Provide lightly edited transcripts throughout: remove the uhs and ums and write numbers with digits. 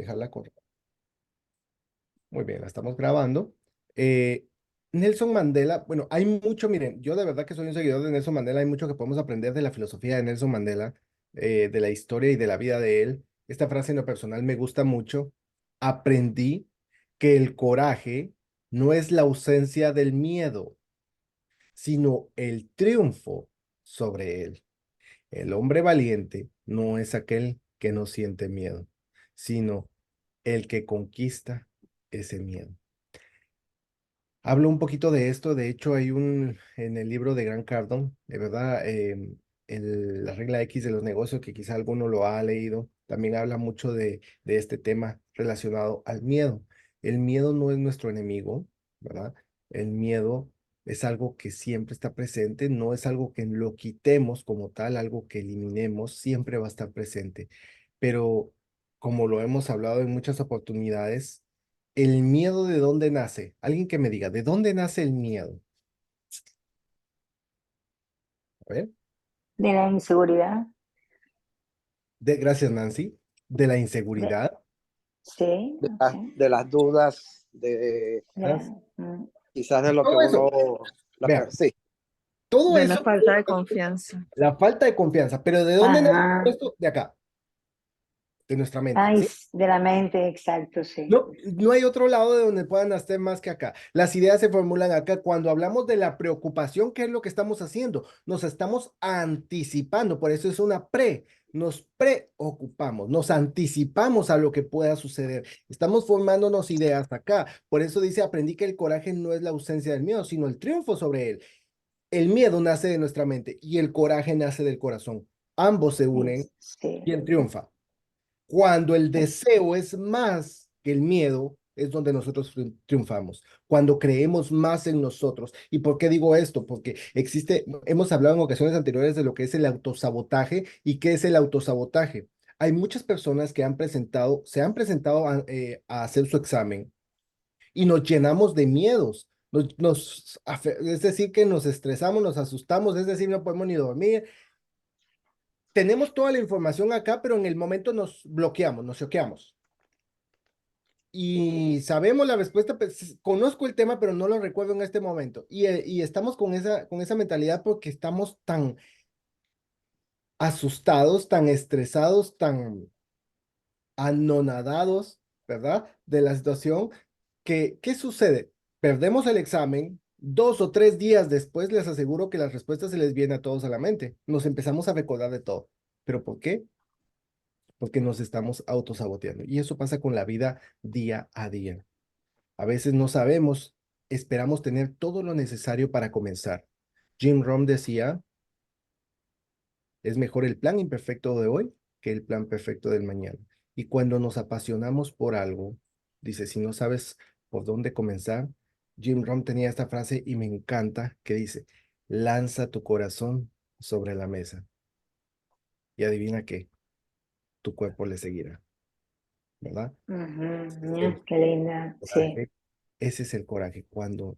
dejarla correr. Muy bien, la estamos grabando. Eh, Nelson Mandela, bueno, hay mucho, miren, yo de verdad que soy un seguidor de Nelson Mandela, hay mucho que podemos aprender de la filosofía de Nelson Mandela, de la historia y de la vida de él. Esta frase en lo personal me gusta mucho. Aprendí que el coraje no es la ausencia del miedo, sino el triunfo sobre él. El hombre valiente no es aquel que no siente miedo, sino el que conquista ese miedo. Hablo un poquito de esto, de hecho hay en el libro de Grant Cardone, de verdad, la regla X de los negocios, que quizá alguno lo ha leído, también habla mucho de este tema relacionado al miedo. El miedo no es nuestro enemigo, ¿verdad? El miedo es algo que siempre está presente, no es algo que lo quitemos como tal, algo que eliminemos, siempre va a estar presente. Pero como lo hemos hablado en muchas oportunidades, ¿el miedo de dónde nace? Alguien que me diga, ¿de dónde nace el miedo? A ver, De la inseguridad. gracias Nancy, de la De, inseguridad. sí, sí. De las dudas, Mm, quizás de lo que Todo eso, uno, vean, sí, todo De una eso, falta de confianza. la falta de confianza, pero ¿de dónde nace ajá. esto? De acá, de nuestra mente, Ay, ¿sí? de la mente, exacto, sí. No, no hay otro lado de donde puedan nacer más que acá. Las ideas se formulan acá. Cuando hablamos de la preocupación, ¿qué es lo que estamos haciendo? Nos estamos anticipando, por eso es una nos preocupamos, nos anticipamos a lo que pueda suceder. Estamos formándonos ideas acá. Por eso dice, aprendí que el coraje no es la ausencia del miedo, sino el triunfo sobre él. El miedo nace de nuestra mente y el coraje nace del corazón. Ambos se unen Sí. y el triunfa. Cuando el deseo es más que el miedo, es donde nosotros triunfamos. Cuando creemos más en nosotros. ¿Y por qué digo esto? Porque existe, hemos hablado en ocasiones anteriores de lo que es el autosabotaje y qué es el autosabotaje. Hay muchas personas que se han presentado a hacer su examen y nos llenamos de miedos. Es decir, que nos estresamos, nos asustamos, es decir, no podemos ni dormir, tenemos toda la información acá, pero en el momento nos bloqueamos, nos choqueamos. Y sabemos la respuesta, pues, conozco el tema, pero no lo recuerdo en este momento. Y estamos con esa mentalidad porque estamos tan asustados, tan estresados, tan anonadados, ¿verdad? De la situación, que, ¿qué sucede? Perdemos el examen, 2 o 3 días después les aseguro que las respuestas se les vienen a todos a la mente. Nos empezamos a recordar de todo. ¿Pero por qué? Porque nos estamos autosaboteando. Y eso pasa con la vida día a día. A veces no sabemos, esperamos tener todo lo necesario para comenzar. Jim Rohn decía, es mejor el plan imperfecto de hoy que el plan perfecto del mañana. Y cuando nos apasionamos por algo, dice, si no sabes por dónde comenzar, Jim Rohn tenía esta frase y me encanta, que dice, lanza tu corazón sobre la mesa y adivina qué, tu cuerpo le seguirá, ¿verdad? Ujú, qué linda, sí. Coraje. Ese es el coraje, cuando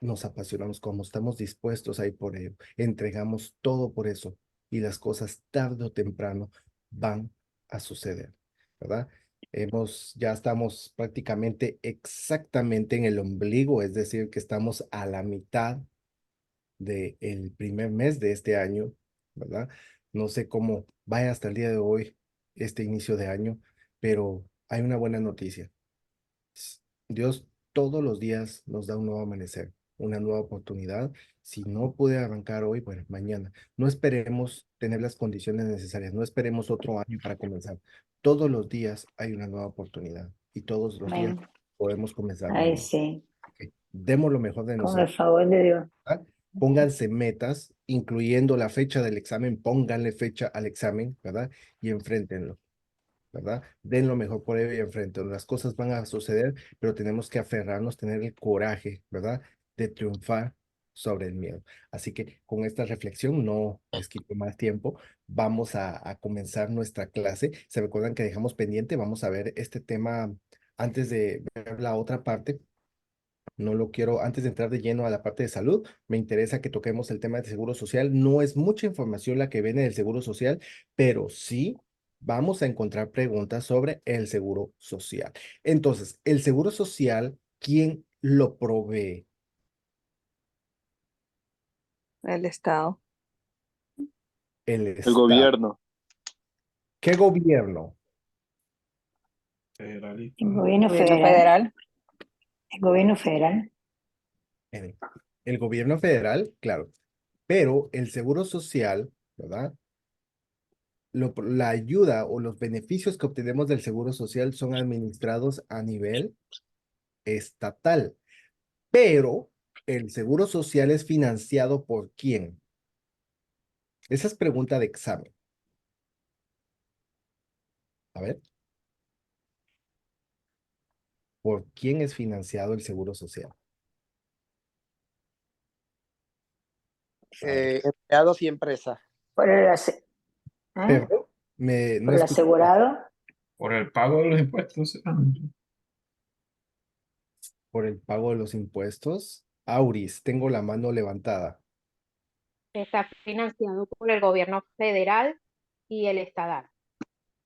nos apasionamos, como estamos dispuestos a ir por ello, entregamos todo por eso y las cosas tarde o temprano van a suceder, ¿verdad? Ya estamos prácticamente exactamente en el ombligo, es decir, que estamos a la mitad del primer mes de este año, ¿verdad? No sé cómo vaya hasta el día de hoy, este inicio de año, pero hay una buena noticia. Dios todos los días nos da un nuevo amanecer, una nueva oportunidad. Si no pude arrancar hoy, bueno, mañana. No esperemos tener las condiciones necesarias, no esperemos otro año para comenzar. Todos los días hay una nueva oportunidad y todos los días Amén. podemos comenzar de Ay, nuevo. sí. Ok, demos lo mejor de Con el nosotros, favor de Dios. ¿verdad? Pónganse metas, incluyendo la fecha del examen, pónganle fecha al examen, ¿verdad? Y enfréntenlo. ¿Verdad? Den lo mejor por ello y enfrenten. Las cosas van a suceder, pero tenemos que aferrarnos, tener el coraje, ¿verdad? De triunfar sobre el miedo. Así que con esta reflexión, no les quito más tiempo, vamos a comenzar nuestra clase. Se recuerdan que dejamos pendiente, vamos a ver este tema antes de ver la otra parte. No lo quiero, antes de entrar de lleno a la parte de salud, me interesa que toquemos el tema del seguro social. No es mucha información la que viene del seguro social, pero sí vamos a encontrar preguntas sobre el seguro social. Entonces, el seguro social, ¿quién lo provee? El Estado. El El Estado. gobierno. ¿Qué gobierno? El gobierno Gobierno federal. federal. El gobierno federal. El, el gobierno federal, claro, pero el seguro social, ¿verdad? La ayuda o los beneficios que obtenemos del seguro social son administrados a nivel estatal, pero el seguro social es financiado ¿por quién? Esa es pregunta de examen. A ver, ¿por quién es financiado el seguro social? A ver, Empleados y empresas. Por el, ase- ¿eh? perdón, no Por el escuché. asegurado. Por el pago de los impuestos. Por el pago de los impuestos. Auris, tengo la mano levantada. Está financiado por el gobierno federal y el estatal.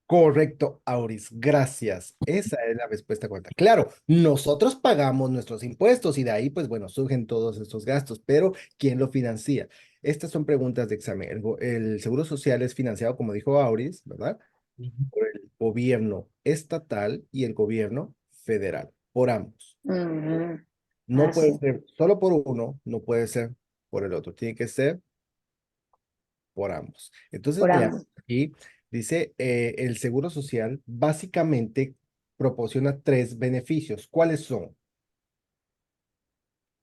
Correcto, Auris, gracias. Esa es la respuesta correcta. Claro, nosotros pagamos nuestros impuestos y de ahí, pues bueno, surgen todos estos gastos, pero ¿quién lo financia? Estas son preguntas de examen. El Seguro Social es financiado, como dijo Auris, ¿verdad? Por el gobierno estatal y el gobierno federal, por ambos. Ujú. No puede Sí. ser solo por uno, no puede ser por el otro, tiene que ser por ambos. Entonces, Por vean, ambos. aquí dice, el Seguro Social básicamente proporciona tres beneficios. ¿Cuáles son?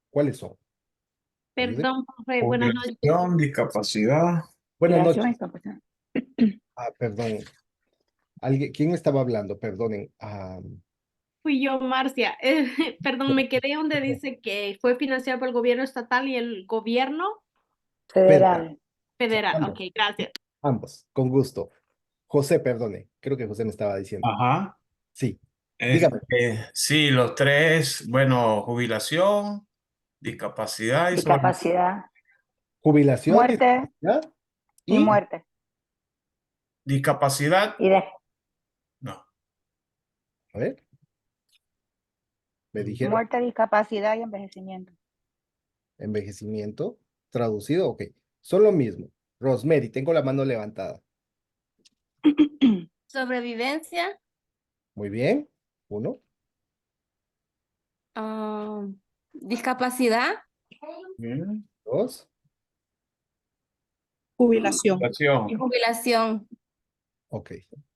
¿Cuáles son? Ayúdenme. Perdón, profe, buenas noches. Jubilación, discapacidad. Buenas Jubilación noches. y capacidad. Perdón. ¿Quién estaba hablando? Perdonen. Fui yo, Marcia. Perdón, me quedé donde dice que fue financiado por el gobierno estatal y el gobierno Federal. Federal. federal. Ambos, Ok, gracias. ambos, con gusto. José, perdone. Creo que José me estaba diciendo. Ajá. Sí, dígame. Sí, los tres, bueno, jubilación, discapacidad y sobre Discapacidad. Jubilación, Muerte discapacidad y y, muerte. discapacidad, Y de, no. a ver, me dijeron Muerte, discapacidad y envejecimiento. envejecimiento, traducido, ok. Son lo mismo. Rosemary, tengo la mano levantada. Sobrevivencia, Muy bien. Uno, ah, discapacidad, Bien. dos, Jubilación. Jubilación. y jubilación. ok.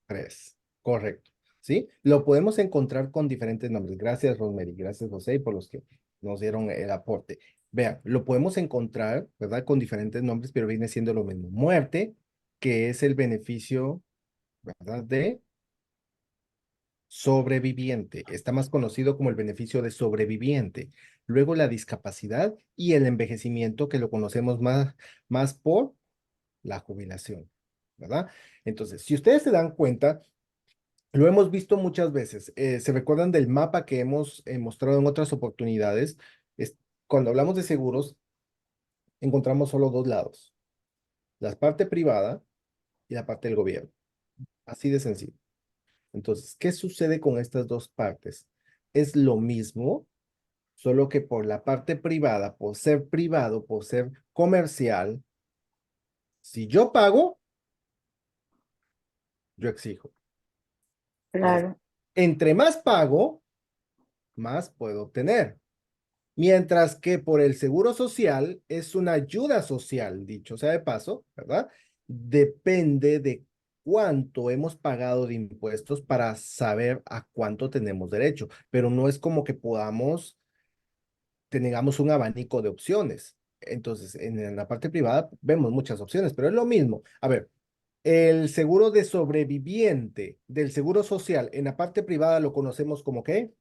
Tres. Correcto. ¿Sí? Lo podemos encontrar con diferentes nombres. Gracias, Rosemary. Gracias, José, y por los que nos dieron el aporte. Vean, lo podemos encontrar, ¿verdad? Con diferentes nombres, pero viene siendo lo mismo. Muerte, que es el beneficio, ¿verdad? De sobreviviente. Está más conocido como el beneficio de sobreviviente. Luego la discapacidad y el envejecimiento, que lo conocemos más por la jubilación, ¿verdad? Entonces, si ustedes se dan cuenta, lo hemos visto muchas veces. ¿Se recuerdan del mapa que hemos mostrado en otras oportunidades? Es, cuando hablamos de seguros, encontramos solo dos lados, la parte privada y la parte del gobierno. Así de sencillo. Entonces, ¿qué sucede con estas dos partes? Es lo mismo, solo que por la parte privada, por ser privado, por ser comercial, si yo pago, yo exijo. Entonces, claro. entre más pago, más puedo obtener. Mientras que por el seguro social es una ayuda social, dicho sea de paso, ¿verdad? Depende de cuánto hemos pagado de impuestos para saber a cuánto tenemos derecho, pero no es como que tengamos un abanico de opciones. Entonces, en la parte privada vemos muchas opciones, pero es lo mismo. A ver, el seguro de sobreviviente del seguro social en la parte privada lo conocemos como ¿qué?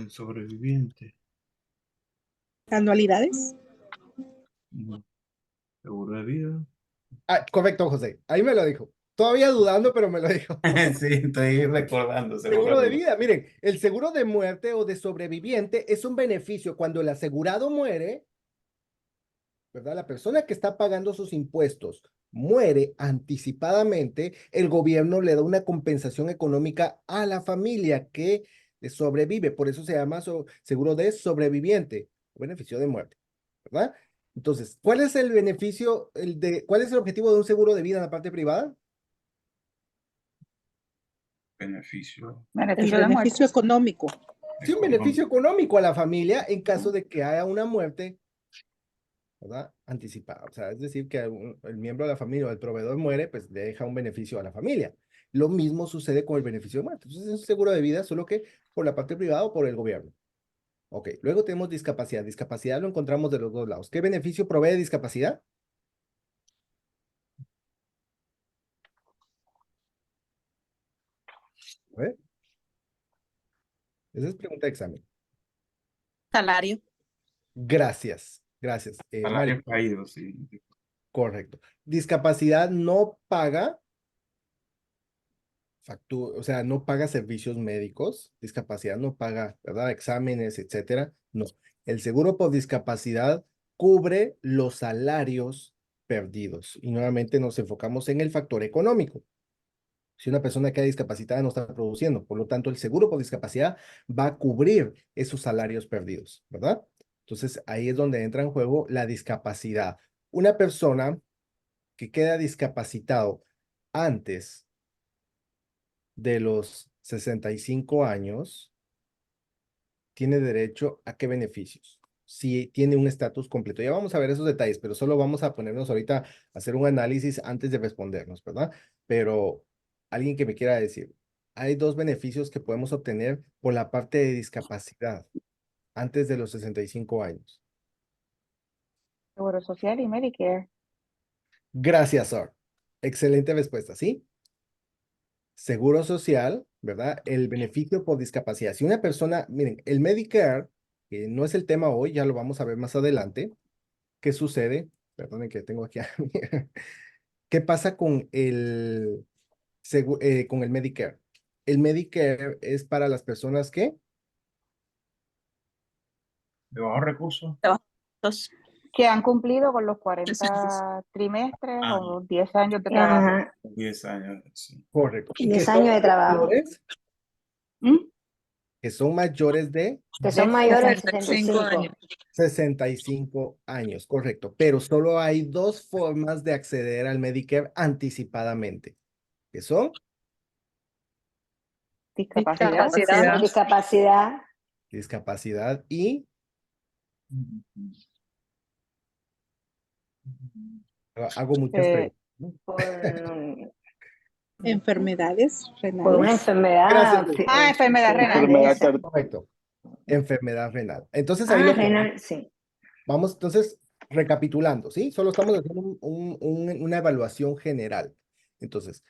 Sobreviviente. Anualidades. Ujú. Seguro de vida. Correcto, José. Ahí me lo dijo. Todavía dudando, pero me lo dijo. Sí, estoy recordando, seguro Seguro de de vida. vida. Miren, el seguro de muerte o de sobreviviente es un beneficio cuando el asegurado muere, ¿verdad? La persona que está pagando sus impuestos muere anticipadamente, el gobierno le da una compensación económica a la familia que sobrevive. Por eso se llama seguro de sobreviviente o beneficio de muerte, ¿verdad? Entonces, ¿cuál es el beneficio, cuál es el objetivo de un seguro de vida en la parte privada? Beneficio. El Beneficio de muerte. beneficio económico. Sí, un beneficio económico a la familia en caso de que haya una muerte, ¿verdad? Anticipada. O sea, es decir, que el miembro de la familia o el proveedor muere, pues le deja un beneficio a la familia. Lo mismo sucede con el beneficio de muerte. Entonces, es un seguro de vida, solo que por la parte privada o por el gobierno. Ok, luego tenemos discapacidad. Discapacidad lo encontramos de los dos lados. ¿Qué beneficio provee discapacidad? A ver. Esa es pregunta de examen. Salario. Gracias, gracias. Mari, Salario caído, sí. correcto. Discapacidad no paga o sea, no paga servicios médicos, discapacidad no paga, ¿verdad? Exámenes, etcétera. No. El seguro por discapacidad cubre los salarios perdidos y nuevamente nos enfocamos en el factor económico. Si una persona queda discapacitada no está produciendo, por lo tanto el seguro por discapacidad va a cubrir esos salarios perdidos, ¿verdad? Entonces ahí es donde entra en juego la discapacidad. Una persona que queda discapacitado antes de los 65 años tiene derecho a qué beneficios. Si tiene un estatus completo. Ya vamos a ver esos detalles, pero solo vamos a ponernos ahorita a hacer un análisis antes de respondernos, ¿verdad? Pero alguien que me quiera decir, hay dos beneficios que podemos obtener por la parte de discapacidad antes de los 65 años. Seguro Social y Medicare. Gracias, Sor. Excelente respuesta, ¿sí? Seguro social, ¿verdad? El beneficio por discapacidad. Si una persona, miren, el Medicare, que no es el tema hoy, ya lo vamos a ver más adelante. ¿Qué sucede? Perdonen que tengo aquí. ¿Qué pasa con con el Medicare? El Medicare es para las personas que De bajos recursos. Dos. Que han cumplido con los 40 trimestres Ah. o 10 años de trabajo. Ajá. 10 años, sí. correcto. Y 10 que años son de trabajo. mayores, ¿Mm? que son mayores de Que son mayores de 65 años. 65 años, correcto. Pero solo hay dos formas de acceder al Medicare anticipadamente, que son Discapacidad. Discapacidad. discapacidad y hago muchas Eh, preguntas, ¿no? Por, Enfermedades por una renales. enfermedad. Gracias. enfermedad renal. Enfermedad Correcto. Enfermedad renal. Entonces ahí lo tenemos. renal, sí. Vamos entonces recapitulando, ¿sí? Solo estamos haciendo una evaluación general. Entonces,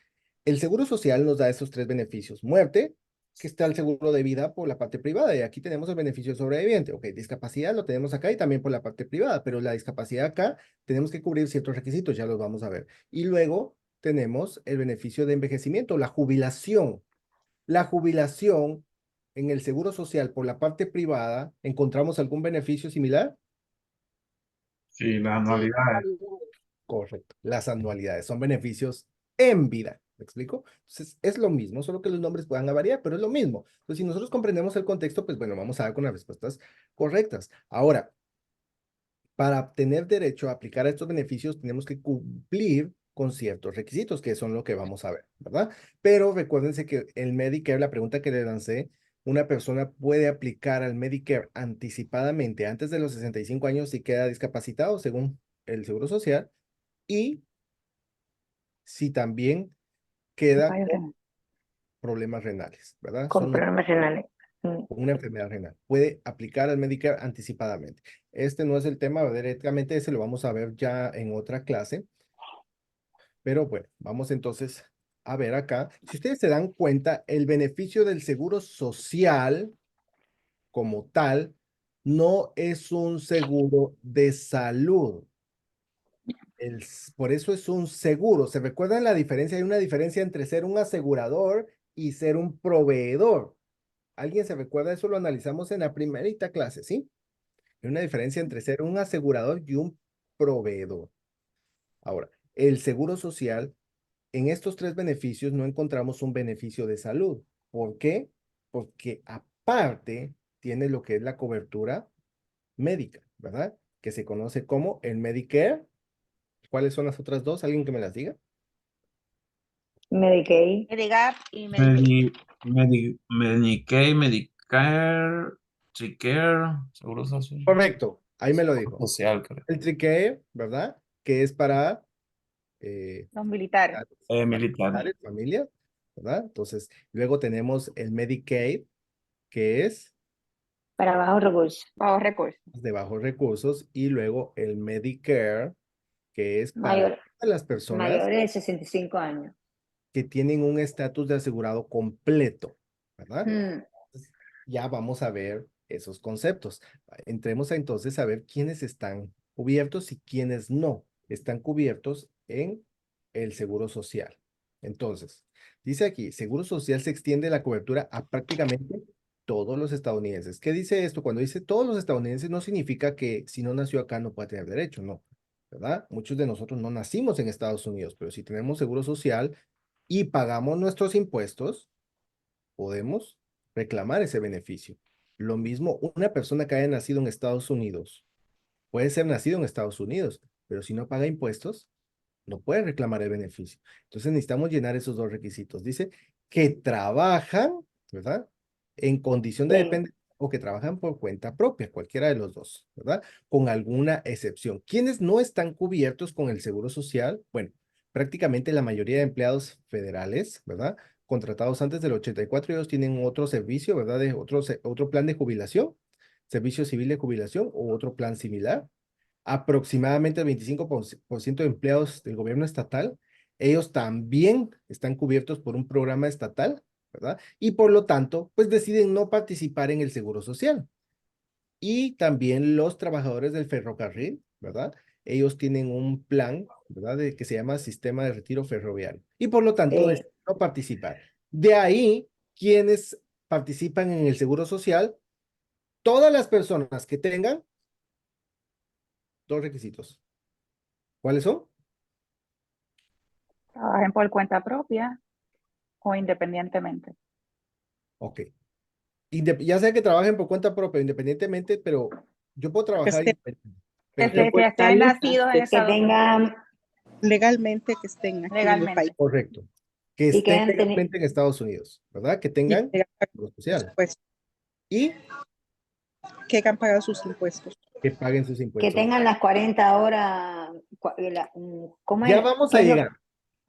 el seguro social nos da esos tres beneficios. Muerte, que está el seguro de vida por la parte privada, y aquí tenemos el beneficio sobreviviente. Ok, discapacidad lo tenemos acá y también por la parte privada, pero la discapacidad acá tenemos que cubrir ciertos requisitos, ya los vamos a ver. Y luego tenemos el beneficio de envejecimiento, la jubilación. La jubilación en el seguro social por la parte privada, ¿encontramos algún beneficio similar? Sí, las anualidades. Correcto. Las anualidades son beneficios en vida. ¿Me explico? Entonces, es lo mismo, solo que los nombres puedan variar, pero es lo mismo. Entonces, si nosotros comprendemos el contexto, pues bueno, vamos a dar con las respuestas correctas. Ahora, para tener derecho a aplicar a estos beneficios, tenemos que cumplir con ciertos requisitos, que son lo que vamos a ver, ¿verdad? Pero recuérdense que el Medicare, la pregunta que le lancé, una persona puede aplicar al Medicare anticipadamente antes de los 65 años si queda discapacitado, según el Seguro Social, y si también queda con problemas renales, ¿verdad? Con problemas renales. Una enfermedad renal. Puede aplicar al Medicare anticipadamente. Este no es el tema, directamente ese lo vamos a ver ya en otra clase. Pero bueno, vamos entonces a ver acá. Si ustedes se dan cuenta, el beneficio del seguro social como tal no es un seguro de salud. Por eso es un seguro. ¿Se recuerdan la diferencia? Hay una diferencia entre ser un asegurador y ser un proveedor. ¿Alguien se recuerda? Eso lo analizamos en la primerita clase, ¿sí? Hay una diferencia entre ser un asegurador y un proveedor. Ahora, el seguro social, en estos tres beneficios no encontramos un beneficio de salud. ¿Por qué? Porque aparte tiene lo que es la cobertura médica, ¿verdad? Que se conoce como el Medicare. ¿Cuáles son las otras dos? ¿Alguien que me las diga? Medicaid. Medigap y Medicaid. Medicaid, Medicare, Tricare, Seguro Social. Correcto, ahí me lo dijo. Social, creo. El Tricare, ¿verdad? Que es para Los militares. Militar. familias, ¿verdad? Entonces, luego tenemos el Medicaid, que es Para bajos recursos. Bajos recursos. de bajos recursos, y luego el Medicare, que es para Mayor- todas las personas Mayores de 65 años. que tienen un estatus de asegurado completo, ¿verdad? Mm. Ya vamos a ver esos conceptos. Entremos entonces a ver quiénes están cubiertos y quiénes no están cubiertos en el seguro social. Entonces, dice aquí, seguro social se extiende la cobertura a prácticamente todos los estadounidenses. ¿Qué dice esto? Cuando dice todos los estadounidenses no significa que si no nació acá no puede tener derecho, no, ¿verdad? Muchos de nosotros no nacimos en Estados Unidos, pero si tenemos seguro social y pagamos nuestros impuestos, podemos reclamar ese beneficio. Lo mismo, una persona que haya nacido en Estados Unidos, puede ser nacido en Estados Unidos, pero si no paga impuestos, no puede reclamar el beneficio. Entonces necesitamos llenar esos dos requisitos. Dice que trabajan, ¿verdad? En condición de Sí. dependencia o que trabajan por cuenta propia, cualquiera de los dos, ¿verdad? Con alguna excepción. ¿Quiénes no están cubiertos con el seguro social? Bueno, prácticamente la mayoría de empleados federales, ¿verdad? Contratados antes del 84, ellos tienen otro servicio, ¿verdad? De otro plan de jubilación, servicio civil de jubilación o otro plan similar. Aproximadamente el 25% de empleados del gobierno estatal, ellos también están cubiertos por un programa estatal, ¿verdad? Y por lo tanto, pues deciden no participar en el seguro social. Y también los trabajadores del ferrocarril, ¿verdad? Ellos tienen un plan, ¿verdad? Que se llama Sistema de Retiro Ferroviario. Y por lo tanto, deciden no participar. De ahí, quienes participan en el seguro social, todas las personas que tengan dos requisitos. ¿Cuáles son? Trabajen por cuenta propia o independientemente. Ok. Ya sea que trabajen por cuenta propia, independientemente, pero yo puedo trabajar esté- independientemente. Pero Que tengo estén nacidos en Que Estados Unidos. tengan Legalmente que estén aquí en el Legalmente. país. correcto. Que Y que estén hayan teni- legalmente en Estados Unidos, ¿verdad? Que Y tengan que hagan seguro sus social impuestos, y que hayan pagado sus impuestos. que paguen sus que impuestos. tengan las 40 horas. ¿Cómo es? Ya vamos ¿Qué a es lo- llegar.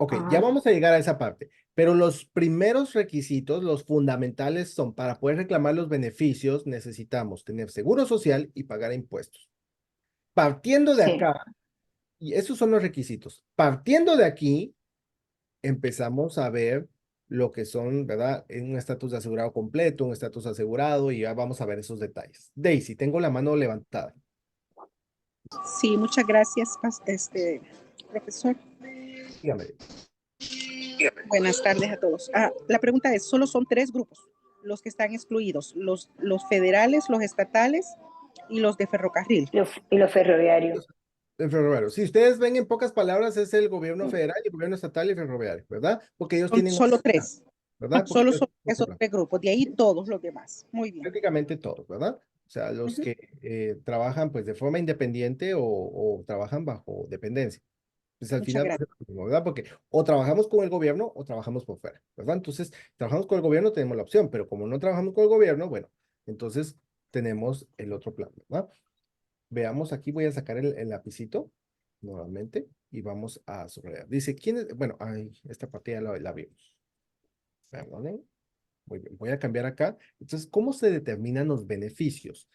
Ok, ya Ajá. vamos a llegar a esa parte. Pero los primeros requisitos, los fundamentales son para poder reclamar los beneficios, necesitamos tener seguro social y pagar impuestos. Partiendo de Sí. acá, y esos son los requisitos. Partiendo de aquí, empezamos a ver lo que son, ¿verdad? En un estatus de asegurado completo, un estatus asegurado, y ya vamos a ver esos detalles. Daisy, tengo la mano levantada. Sí, muchas gracias, profesor. Dígame. Buenas tardes a todos. La pregunta es, solo son 3 grupos los que están excluidos, los federales, los estatales y los de ferrocarril. Y los ferroviarios. El ferroviario. Si ustedes ven en pocas palabras, es el gobierno federal, el gobierno estatal y el ferroviario, ¿verdad? Porque ellos Son tienen solo otro plan, 3. ¿verdad? Porque Solo ellos son tienen otro esos plan. 3 grupos, de ahí todos los demás. Muy bien. Prácticamente todos, ¿verdad? O sea, los que trabajan pues de forma independiente o trabajan bajo dependencia. Pues al Muchas final, gracias. pues, es lo mismo, ¿verdad? Porque o trabajamos con el gobierno o trabajamos por fuera, ¿verdad? Entonces, trabajamos con el gobierno, tenemos la opción, pero como no trabajamos con el gobierno, bueno, entonces tenemos el otro plan, ¿verdad? Veamos, aquí voy a sacar el lapicito nuevamente y vamos a subrayar. Dice, ¿quién es? Bueno, ay, esta parte ya la vimos. Perdonen. Muy bien, voy a cambiar acá. Entonces, ¿cómo se determinan los beneficios?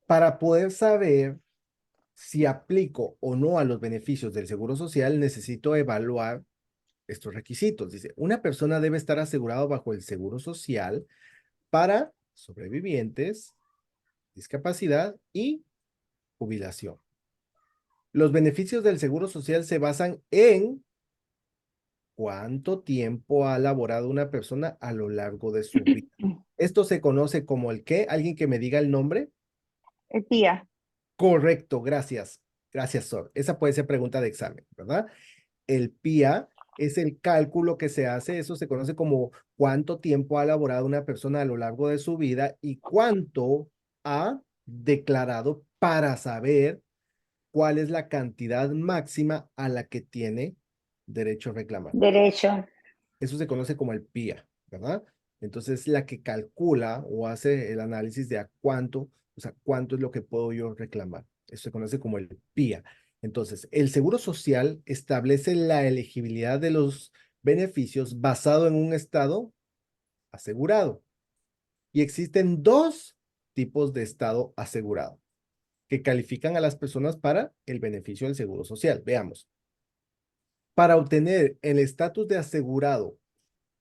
Para poder saber si aplico o no a los beneficios del Seguro Social, necesito evaluar estos requisitos. Dice, una persona debe estar asegurado bajo el Seguro Social para sobrevivientes, discapacidad y jubilación. Los beneficios del Seguro Social se basan en cuánto tiempo ha laborado una persona a lo largo de su vida. Esto se conoce como el ¿qué? ¿Alguien que me diga el nombre? El día. Correcto, gracias. Gracias, Sor. Esa puede ser pregunta de examen, ¿verdad? el PIA es el cálculo que se hace, eso se conoce como cuánto tiempo ha laborado una persona a lo largo de su vida y cuánto ha declarado para saber cuál es la cantidad máxima a la que tiene derecho a reclamar. Derecho. Eso se conoce como el PIA, ¿verdad? Entonces, la que calcula o hace el análisis de a cuánto, o sea, cuánto es lo que puedo yo reclamar. Eso se conoce como el PIA. Entonces, el Seguro Social establece la elegibilidad de los beneficios basado en un estado asegurado. Y existen dos tipos de estado asegurado que califican a las personas para el beneficio del Seguro Social. Veamos. Para obtener el estatus de asegurado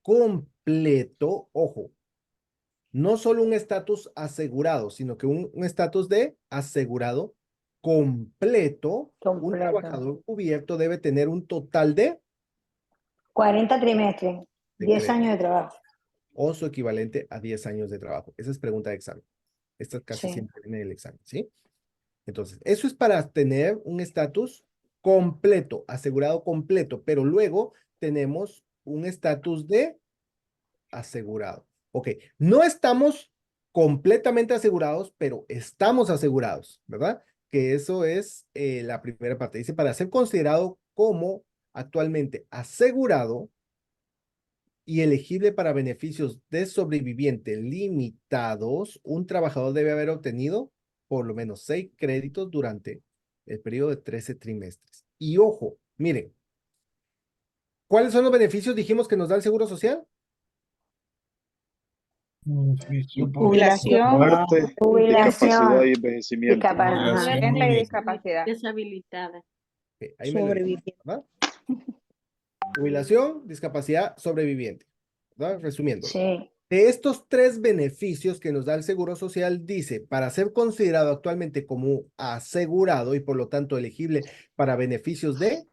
completo, ojo, no solo un estatus asegurado, sino que un estatus de asegurado completo, un Completo. trabajador cubierto debe tener un total de 40 trimestres, De 10 crédito. años de trabajo. o su equivalente a 10 años de trabajo. Esa es pregunta de examen. Esta casi Sí. siempre viene en el examen, ¿sí? Entonces, eso es para tener un estatus completo, asegurado completo, pero luego tenemos un estatus de asegurado. Ok, no estamos completamente asegurados, pero estamos asegurados, ¿verdad? Que eso es la primera parte. Dice, para ser considerado como actualmente asegurado y elegible para beneficios de sobreviviente limitados, un trabajador debe haber obtenido por lo menos 6 créditos durante el periodo de 13 trimestres. Y ojo, miren, ¿cuáles son los beneficios dijimos que nos da el Seguro Social? Jubilación, Muerte, Jubilación. discapacidad y envejecimiento. Ajá. renta y discapacidad. Deshabilitada. Ok, ahí me lo dijo, Sobreviviente. ¿verdad? Jubilación, discapacidad, sobreviviente, ¿verdad? Resumiendo. Sí. De estos 3 beneficios que nos da el Seguro Social, dice, para ser considerado actualmente como asegurado y por lo tanto elegible para beneficios de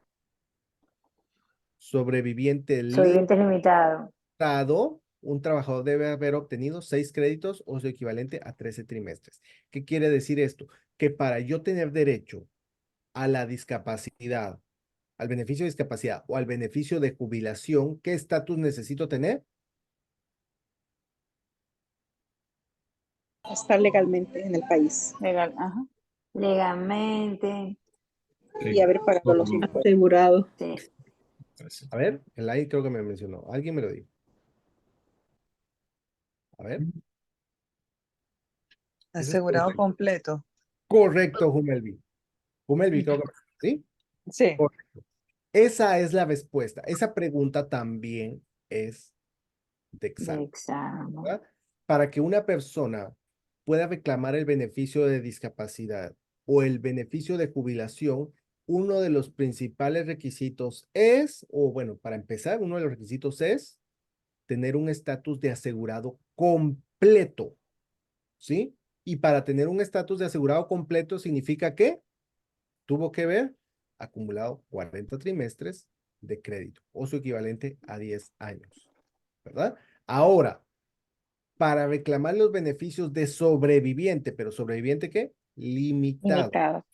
sobreviviente Sobreviviente limitado. limitado, un trabajador debe haber obtenido 6 créditos o su equivalente a 13 trimestres. ¿Qué quiere decir esto? Que para yo tener derecho a la discapacidad, al beneficio de discapacidad o al beneficio de jubilación, ¿qué estatus necesito tener? Estar legalmente en el país Legal, ajá. Legalmente. y haber pagado los impuestos. Asegurado. Sí. A ver, el ahí creo que me mencionó. Alguien me lo dijo. A ver. Ese es Asegurado correcto. completo. Correcto, Humelvi. Humelvi, creo que ¿sí? Sí. Correcto. Esa es la respuesta. Esa pregunta también es de De examen, examen. ¿verdad? Para que una persona pueda reclamar el beneficio de discapacidad o el beneficio de jubilación, uno de los principales requisitos es, o bueno, para empezar, uno de los requisitos es tener un estatus de asegurado completo, ¿sí? Y para tener un estatus de asegurado completo significa que tuvo que haber acumulado 40 trimestres de crédito o su equivalente a 10 años, ¿verdad? Ahora, para reclamar los beneficios de sobreviviente, pero sobreviviente ¿qué? Limitado. Limitado.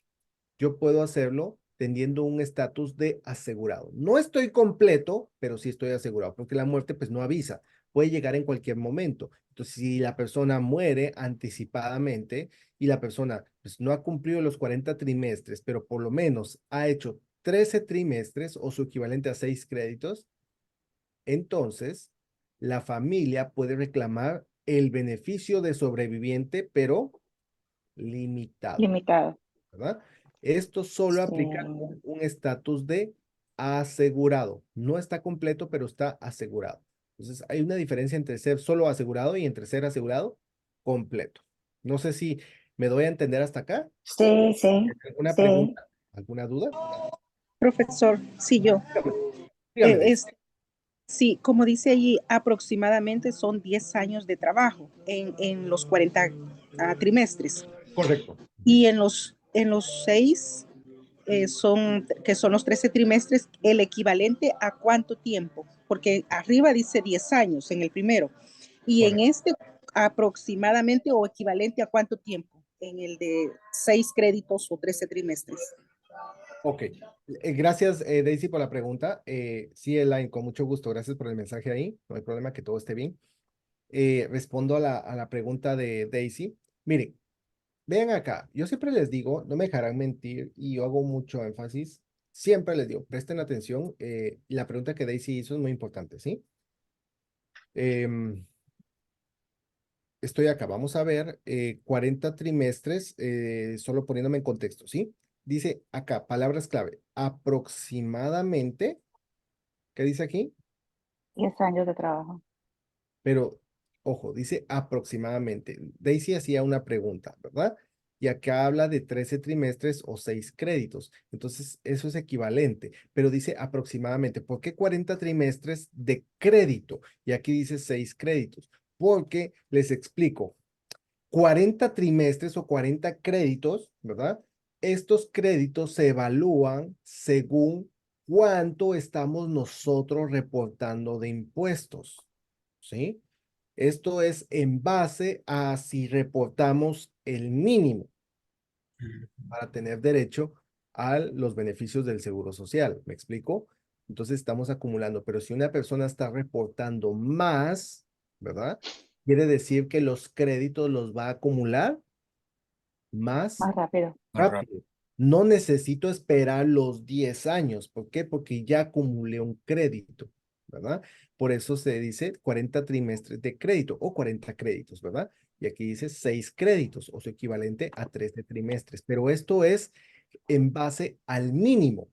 Yo puedo hacerlo teniendo un estatus de asegurado. No estoy completo, pero sí estoy asegurado, porque la muerte pues no avisa, puede llegar en cualquier momento. Entonces, si la persona muere anticipadamente y la persona pues no ha cumplido los 40 trimestres, pero por lo menos ha hecho 13 trimestres o su equivalente a 6 créditos, entonces la familia puede reclamar el beneficio de sobreviviente, pero limitado, Limitado. ¿verdad? Esto solo aplica Sí. con un estatus de asegurado. No está completo, pero está asegurado. Entonces, hay una diferencia entre ser solo asegurado y entre ser asegurado completo. No sé si me doy a entender hasta acá. Sí, sí. ¿Alguna Sí. pregunta? ¿Alguna duda? Profesor, sí, yo. Dígame, Daisy. Sí, como dice allí, aproximadamente son 10 años de trabajo en los 40 trimestres. Correcto. Y en los 6, que son los 13 trimestres, el equivalente a cuánto tiempo, porque arriba dice 10 años en el primero, y Correcto. en este aproximadamente o equivalente a cuánto tiempo, en el de 6 créditos o 13 trimestres. Ok, gracias Daisy por la pregunta. Sí, Elaine, con mucho gusto, gracias por el mensaje ahí, no hay problema, que todo esté bien. Respondo a la pregunta de Daisy. Miren, vean acá, yo siempre les digo, no me dejarán mentir y yo hago mucho énfasis, siempre les digo, presten atención, la pregunta que Daisy hizo es muy importante, ¿sí? Em, Estoy acá, vamos a ver, 40 trimestres, solo poniéndome en contexto, ¿sí? Dice acá, palabras clave, aproximadamente, ¿qué dice aquí? 10 años de trabajo. Pero, ojo, dice aproximadamente. Daisy hacía una pregunta, ¿verdad? Y acá habla de 13 trimestres o 6 créditos. Entonces, eso es equivalente, pero dice aproximadamente. ¿Por qué 40 trimestres de crédito? Y aquí dice 6 créditos. Porque les explico. 40 trimestres o 40 créditos, ¿verdad? Estos créditos se evalúan según cuánto estamos nosotros reportando de impuestos, ¿sí? Esto es en base a si reportamos el mínimo para tener derecho a los beneficios del seguro social. ¿Me explico? Entonces estamos acumulando, pero si una persona está reportando más, ¿verdad? Quiere decir que los créditos los va a acumular más Más rápido. Más rápido. rápido. No necesito esperar los 10 años. ¿Por qué? Porque ya acumulé un crédito, ¿verdad? Por eso se dice 40 trimestres de crédito o 40 créditos, ¿verdad? Y aquí dice 6 créditos o su equivalente a 13 trimestres. Pero esto es en base al mínimo.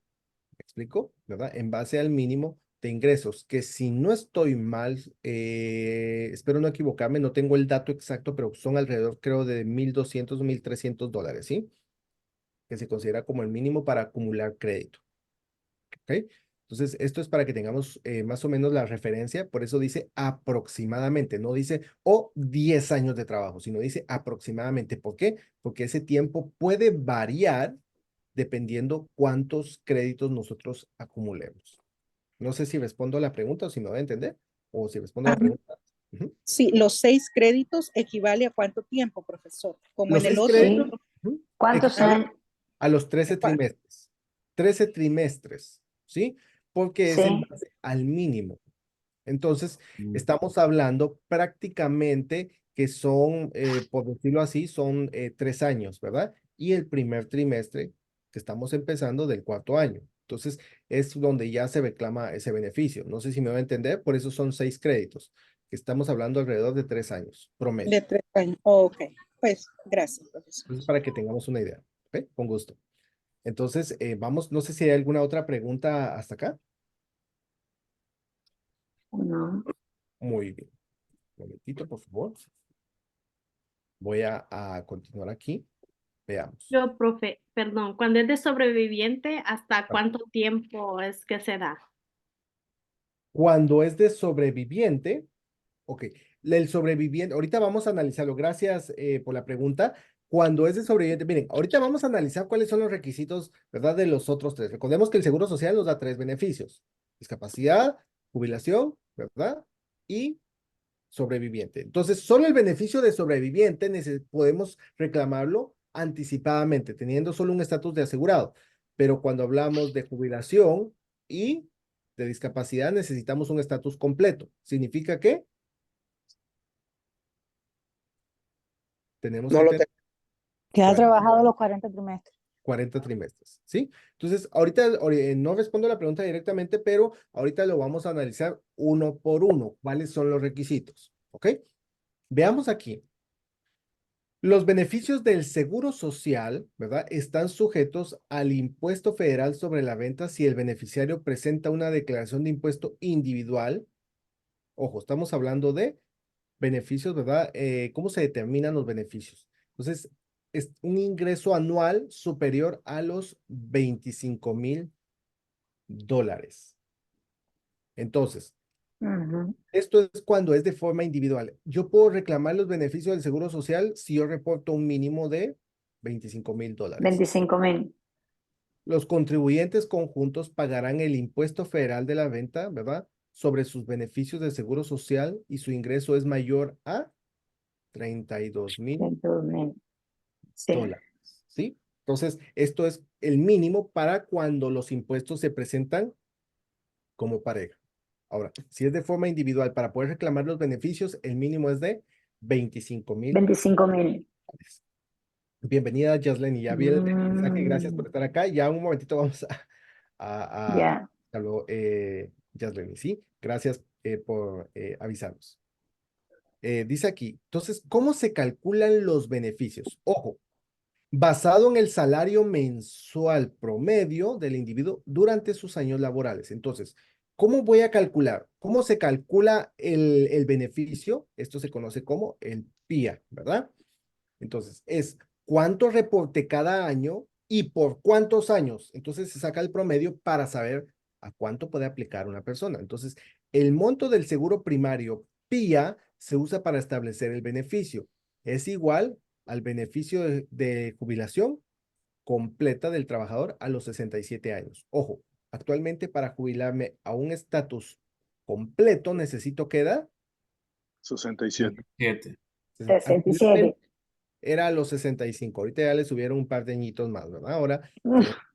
¿Me explico? ¿Verdad? En base al mínimo de ingresos, que si no estoy mal, espero no equivocarme, no tengo el dato exacto, pero son alrededor, creo, de 1.200 o 1.300 dólares, ¿sí? Que se considera como el mínimo para acumular crédito. ¿Ok? Entonces, esto es para que tengamos más o menos la referencia, por eso dice aproximadamente, no dice o 10 años de trabajo, sino dice aproximadamente. ¿Por qué? Porque ese tiempo puede variar dependiendo cuántos créditos nosotros acumulemos. No sé si respondo a la pregunta o si me voy a entender, o si respondo a la Ah, pregunta. Ujú. sí, los 6 créditos equivale a cuánto tiempo, profesor. Como Los en el 6 otro, créditos Sí. ujú, ¿Cuántos equivalen son? a los 13 ¿cuál? trimestres. 13 trimestres, ¿sí? Porque es en Sí. base al mínimo. Entonces, Mm. estamos hablando prácticamente que son, por decirlo así, son 3 años, ¿verdad? Y el primer trimestre que estamos empezando del cuarto año. Entonces, es donde ya se reclama ese beneficio. No sé si me va a entender, por eso son 6 créditos, que estamos hablando alrededor de 3 años, promedio. De 3 años. Ok, pues gracias, profesor. Entonces, para que tengamos una idea, ¿ok? Con gusto. Entonces, vamos, no sé si hay alguna otra pregunta hasta acá. No. Muy bien. Un momentito, por favor. Voy a continuar aquí. Veamos. Yo, profe, perdón, cuando es de sobreviviente, ¿hasta cuánto tiempo es que se da? Cuando es de sobreviviente, ok, el sobreviviente, ahorita vamos a analizarlo, gracias por la pregunta. Cuando es de sobreviviente, miren, ahorita vamos a analizar cuáles son los requisitos, ¿verdad? De los otros 3. Recordemos que el Seguro Social nos da 3 beneficios: discapacidad, jubilación, ¿verdad? Y sobreviviente. Entonces, solo el beneficio de sobreviviente podemos reclamarlo anticipadamente, teniendo solo un estatus de asegurado. Pero cuando hablamos de jubilación y de discapacidad, necesitamos un estatus completo. ¿Significa que tenemos No que lo tener Que ha 40 trabajado los 40 trimestres. 40 trimestres? ¿Sí? Entonces, ahorita no respondo la pregunta directamente, pero ahorita lo vamos a analizar uno por uno. ¿Cuáles son los requisitos? ¿Ok? Veamos aquí. Los beneficios del seguro social, ¿verdad? Están sujetos al impuesto federal sobre la renta si el beneficiario presenta una declaración de impuesto individual. Ojo, estamos hablando de beneficios, ¿verdad? ¿Cómo se determinan los beneficios? Entonces, es un ingreso anual superior a los 25,000 dólares. Entonces, Ujú. esto es cuando es de forma individual. Yo puedo reclamar los beneficios del Seguro Social si yo reporto un mínimo de 25,000 dólares. 25,000. Los contribuyentes conjuntos pagarán el impuesto federal de la renta, ¿verdad? Sobre sus beneficios de Seguro Social y su ingreso es mayor a 32,000 22,000. Sí. dólares, ¿sí? Entonces, esto es el mínimo para cuando los impuestos se presentan como pareja. Ahora, si es de forma individual, para poder reclamar los beneficios, el mínimo es de 25,000. 25,000. Bienvenida, Yasleni. Ya vi el mensaje. Gracias por Mm, estar acá. Ya un momentito vamos a ya. Yasleni, ¿sí? Gracias por avisarnos. Dice aquí, entonces, ¿cómo se calculan los beneficios? Ojo, basado en el salario mensual promedio del individuo durante sus años laborales. Entonces, ¿cómo voy a calcular? ¿Cómo se calcula el beneficio? Esto se conoce como el PIA, ¿verdad? Entonces, es cuánto reporte cada año y por cuántos años. Entonces, se saca el promedio para saber a cuánto puede aplicar una persona. Entonces, el monto del seguro primario PIA se usa para establecer el beneficio. Es igual al beneficio de jubilación completa del trabajador a los 67 años. Ojo, actualmente para jubilarme a un estatus completo necesito ¿qué edad? 67. 7. Anteriormente 67. era a los 65. Ahorita ya le subieron un par de añitos más, ¿verdad? Ahora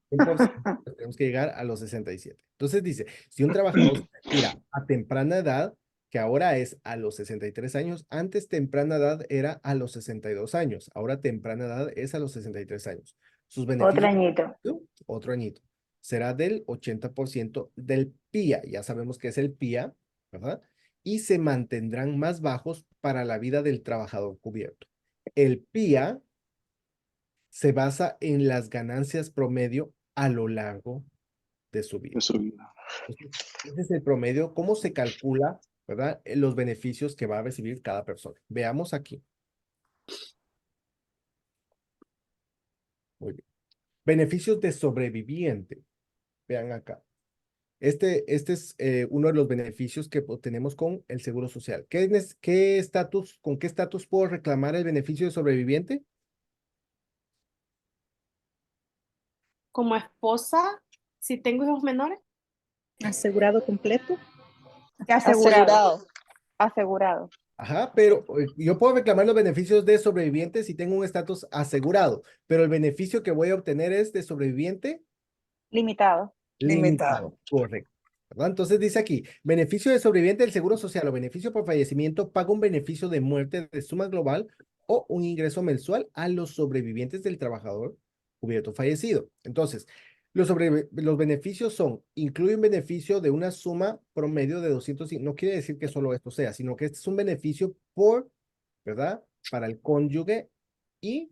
tenemos 100%, pues tenemos que llegar a los 67. Entonces dice, si un trabajador se retira a temprana edad, que ahora es a los 63 años, antes temprana edad era a los 62 años, ahora temprana edad es a los 63 años. Sus Otro beneficios, añito. otro añito, será del 80% del PIA, ya sabemos que es el PIA, ¿verdad? Y se mantendrán más bajos para la vida del trabajador cubierto. El PIA se basa en las ganancias promedio a lo largo de su vida. Eso vida. Ese es el promedio, cómo se calcula, ¿verdad? Los beneficios que va a recibir cada persona. Veamos aquí. Muy bien. Beneficios de sobreviviente. Vean acá. Este es uno de los beneficios que obtenemos con el Seguro Social. ¿Qué estatus, con qué estatus puedo reclamar el beneficio de sobreviviente? Como esposa, si tengo hijos menores, Asegurado completo. Asegurado. Asegurado. Ajá, pero yo puedo reclamar los beneficios de sobreviviente si tengo un estatus asegurado, pero el beneficio que voy a obtener es de sobreviviente Limitado. limitado. Correcto. ¿Verdad? Entonces dice aquí, beneficio de sobreviviente del Seguro Social o beneficio por fallecimiento paga un beneficio de muerte de suma global o un ingreso mensual a los sobrevivientes del trabajador cubierto fallecido. Entonces, los beneficios son, incluye un beneficio de una suma promedio de 200, no quiere decir que solo esto sea, sino que este es un beneficio ¿verdad? Para el cónyuge y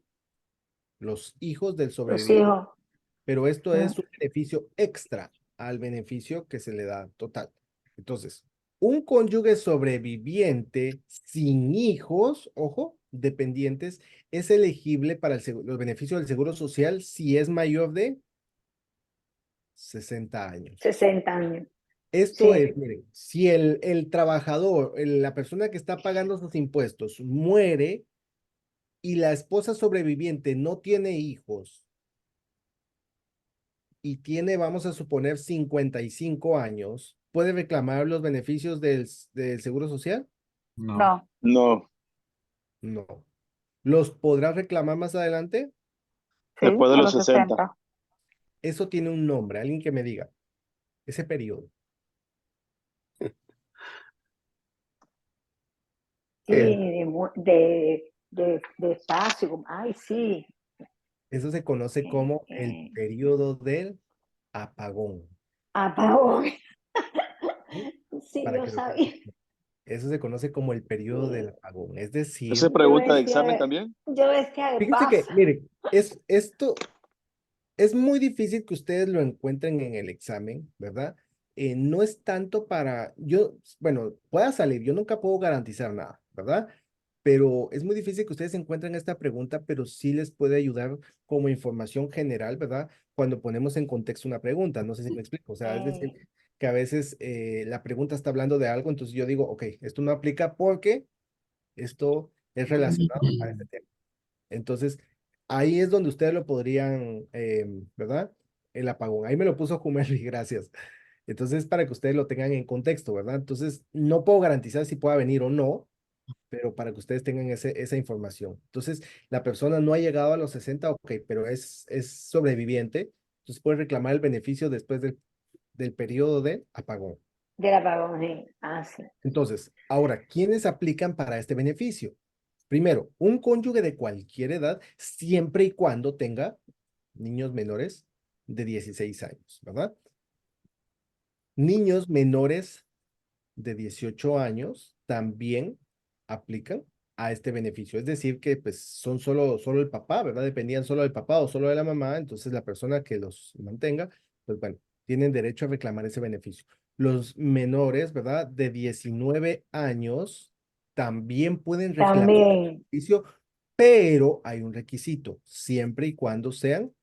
los hijos del Los sobreviviente. hijos. Pero esto es un beneficio extra al beneficio que se le da total. Entonces, un cónyuge sobreviviente sin hijos, ojo, dependientes, es elegible para los beneficios del Seguro Social si es mayor de 60 años. 60 años. Esto Sí. es, miren, si el trabajador, la persona que está pagando sus impuestos muere y la esposa sobreviviente no tiene hijos y tiene, vamos a suponer, 55 años, ¿puede reclamar los beneficios del Seguro Social? No. No. No, No. ¿Los podrá reclamar más adelante? Sí, después de a los 60. Eso tiene un nombre, alguien que me diga. Ese periodo. Sí, Eh, de espacio. Ay, sí. Eso se conoce como el periodo del apagón. Apagón. ¿Sí? Sí, Para yo que lo sabía. tengan. Eso se conoce como el periodo del apagón. Es decir, ¿Esa es pregunta de examen también? Yo decía, ¿qué fíjense que, pasa? mire, esto es muy difícil que ustedes lo encuentren en el examen, ¿verdad? No es tanto bueno, pueda salir, yo nunca puedo garantizar nada, ¿verdad? Pero es muy difícil que ustedes encuentren esta pregunta, pero sí les puede ayudar como información general, ¿verdad? Cuando ponemos en contexto una pregunta, no sé si me explico, o sea, es decir, que a veces la pregunta está hablando de algo, entonces yo digo, ok, esto no aplica porque esto es relacionado a este tema. Entonces, ahí es donde ustedes lo podrían, ¿verdad? El apagón. Ahí me lo puso Jumerly, gracias. Entonces, para que ustedes lo tengan en contexto, ¿verdad? Entonces, no puedo garantizar si pueda venir o no, pero para que ustedes tengan esa información. Entonces, la persona no ha llegado a los 60, ok, pero es sobreviviente, entonces puede reclamar el beneficio después del periodo de apagón. Del apagón, sí. Ah, sí. Entonces, ahora, ¿quiénes aplican para este beneficio? Primero, un cónyuge de cualquier edad, siempre y cuando tenga niños menores de 16 años, ¿verdad? Niños menores de 18 años también aplican a este beneficio. Es decir, que pues son solo el papá, ¿verdad? Dependían solo del papá o solo de la mamá, entonces la persona que los mantenga, pues bueno, tienen derecho a reclamar ese beneficio. Los menores, ¿verdad? De 19 años también pueden reclamar el También. beneficio, pero hay un requisito, siempre y cuando sean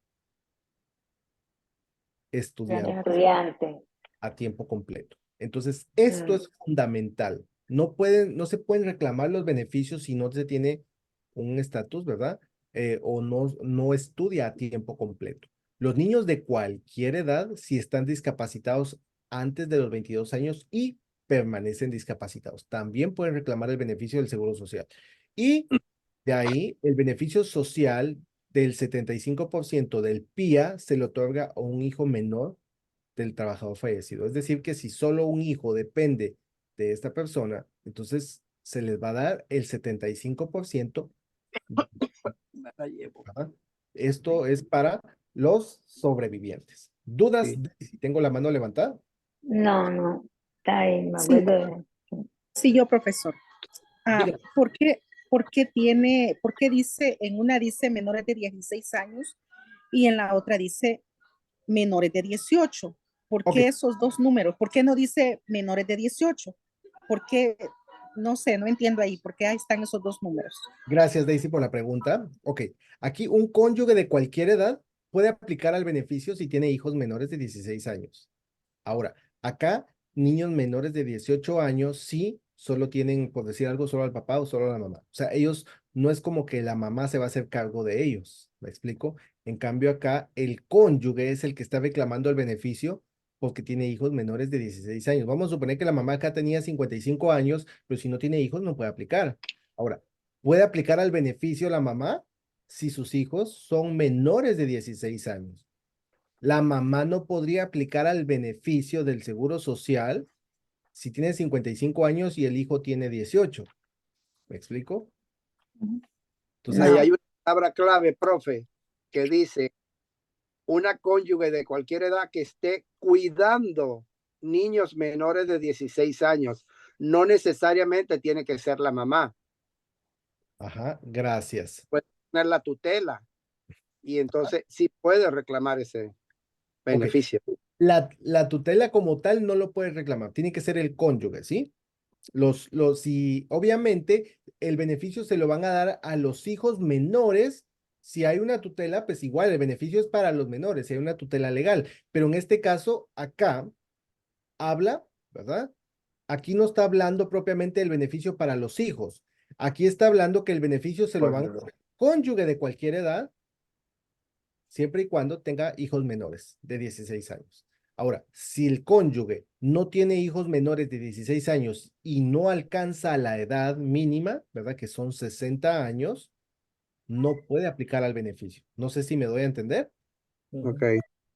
estudiantes Estudiante. a tiempo completo. Entonces, esto es fundamental. No se pueden reclamar los beneficios si no se tiene un estatus, ¿verdad? O no estudia a tiempo completo. Los niños de cualquier edad, si están discapacitados antes de los 22 años y permanecen discapacitados, también pueden reclamar el beneficio del Seguro Social. Y de ahí, el beneficio social del 75% del PIA se le otorga a un hijo menor del trabajador fallecido. Es decir, que si solo un hijo depende de esta persona, entonces se les va a dar el 75%. ¿Verdad? Esto es para los sobrevivientes. ¿Dudas si tengo la mano levantada? No, no. Está ahí, me Sí, acuerdo. sí, yo, profesor. Dígame. ¿Por qué dice, en una dice menores de 16 años y en la otra dice menores de 18? ¿Por Ok. qué esos dos números? ¿Por qué no dice menores de 18? ¿Por qué? No sé, no entiendo ahí. ¿Por qué ahí están esos dos números? Gracias, Daisy, por la pregunta. Ok, aquí un cónyuge de cualquier edad puede aplicar al beneficio si tiene hijos menores de 16 años. Ahora, acá, niños menores de 18 años sí solo tienen, por decir algo, solo al papá o solo a la mamá. O sea, ellos no es como que la mamá se va a hacer cargo de ellos. ¿Me explico? En cambio, acá, el cónyuge es el que está reclamando el beneficio porque tiene hijos menores de 16 años. Vamos a suponer que la mamá acá tenía 55 años, pero si no tiene hijos no puede aplicar. Ahora, ¿puede aplicar al beneficio la mamá si sus hijos son menores de 16 años? La mamá no podría aplicar al beneficio del Seguro Social si tiene 55 años y el hijo tiene 18. ¿Me explico? Entonces, No. Ahí hay una palabra clave, profe, que dice una cónyuge de cualquier edad que esté cuidando niños menores de 16 años. No necesariamente tiene que ser la mamá. ajá, gracias. Puede tener la tutela y entonces sí puede reclamar ese beneficio. La tutela como tal no lo puede reclamar, tiene que ser el cónyuge, ¿sí? Y obviamente el beneficio se lo van a dar a los hijos menores. Si hay una tutela, pues igual el beneficio es para los menores, si hay una tutela legal. Pero en este caso, acá habla, ¿verdad? Aquí no está hablando propiamente del beneficio para los hijos. Aquí está hablando que el beneficio se lo van a dar al cónyuge de cualquier edad, siempre y cuando tenga hijos menores de 16 años. Ahora, si el cónyuge no tiene hijos menores de 16 años y no alcanza la edad mínima, ¿verdad? Que son 60 años, no puede aplicar al beneficio. No sé si me doy a entender. Ok.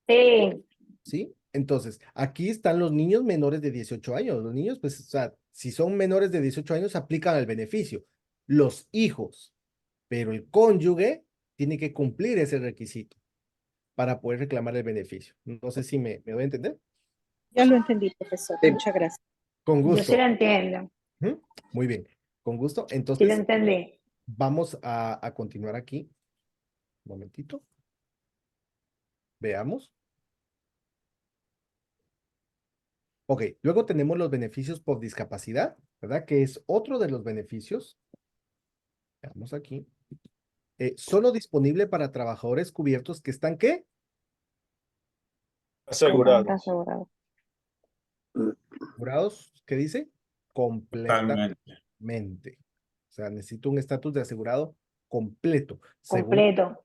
Sí. ¿Sí? Entonces, aquí están los niños menores de 18 años. Los niños, pues, o sea, si son menores de 18 años, aplican al beneficio. Los hijos, pero el cónyuge tiene que cumplir ese requisito para poder reclamar el beneficio. No sé si me doy a entender. Ya lo entendí, profesor. Sí. Muchas gracias. Con Yo sí gusto. lo entiendo. Ujú. Muy bien. Con gusto. Sí lo Entonces, entendí. vamos a continuar aquí. Un momentito. Veamos. Ok, luego tenemos los beneficios por discapacidad, ¿verdad? Que es otro de los beneficios. Veamos aquí. Solo disponible para trabajadores cubiertos que están, ¿qué? Asegurado. Asegurado. Asegurados, ¿qué dice? Totalmente. Completamente. O sea, necesito un estatus de asegurado completo, según Completo.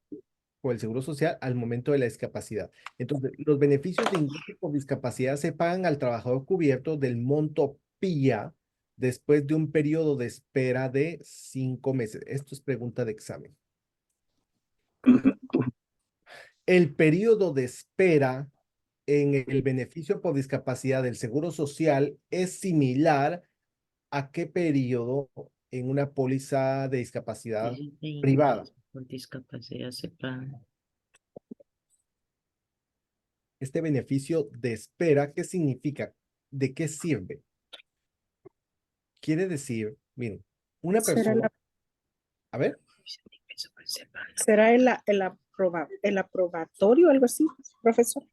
por el Seguro Social al momento de la discapacidad. Entonces, los beneficios de ingreso por discapacidad se pagan al trabajador cubierto del monto PIA después de un periodo de espera de 5 meses. Esto es pregunta de examen. El periodo de espera en el beneficio por discapacidad del Seguro Social es similar a qué periodo en una póliza de discapacidad privada. Por discapacidad se paga. Este beneficio de espera, ¿qué significa? ¿De qué sirve? Quiere decir, miren, una ¿Será persona, a ver, ¿Será el aprobatorio, algo así, profesor?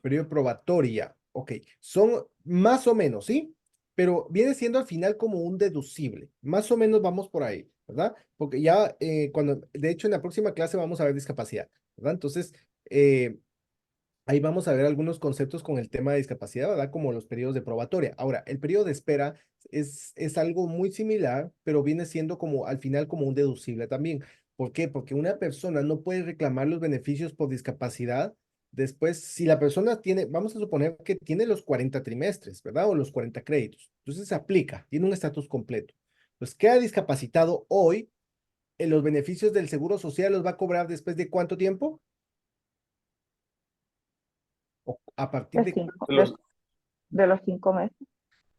periodo probatoria, ok, son más o menos, ¿sí? Pero viene siendo al final como un deducible, más o menos vamos por ahí, ¿verdad? Porque ya de hecho en la próxima clase vamos a ver discapacidad, ¿verdad? Entonces, ahí vamos a ver algunos conceptos con el tema de discapacidad, ¿verdad? Como los periodos de probatoria. Ahora, el periodo de espera es algo muy similar, pero viene siendo como al final como un deducible también. ¿Por qué? Porque una persona no puede reclamar los beneficios por discapacidad después, si la persona tiene, vamos a suponer que tiene los 40 trimestres, ¿verdad? O los 40 créditos. Entonces se aplica, tiene un estatus completo. Pues queda discapacitado hoy, en los beneficios del Seguro Social los va a cobrar después de ¿cuánto tiempo? ¿O a partir de De los 5 meses.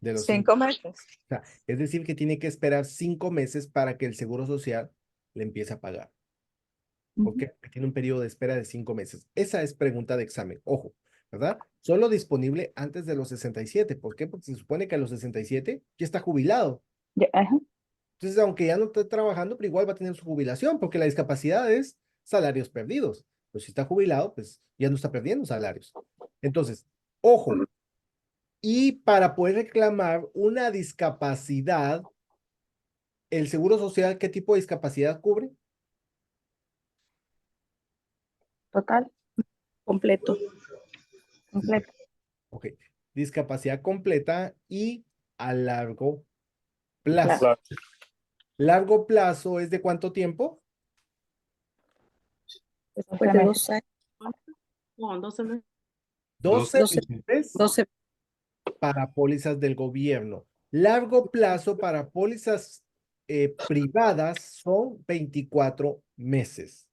de los 5 meses. O sea, es decir, que tiene que esperar 5 meses para que el Seguro Social le empiece a pagar. ¿Por qué? Porque tiene un periodo de espera de 5 meses. Esa es pregunta de examen. Ojo, ¿verdad? Solo disponible antes de los 67. ¿Por qué? Porque se supone que a los 67 ya está jubilado. Entonces, aunque ya no esté trabajando, pero igual va a tener su jubilación, porque la discapacidad es salarios perdidos. Pero si está jubilado, pues ya no está perdiendo salarios. Entonces, ojo, y para poder reclamar una discapacidad, ¿el Seguro Social qué tipo de discapacidad cubre? Total. Completo. Completo. Ok, discapacidad completa y a largo plazo. Claro. ¿Largo plazo es de cuánto tiempo? Después de 2 años. No, 12 meses. 12 meses 12. para pólizas del gobierno. Largo plazo para pólizas privadas son 24 meses.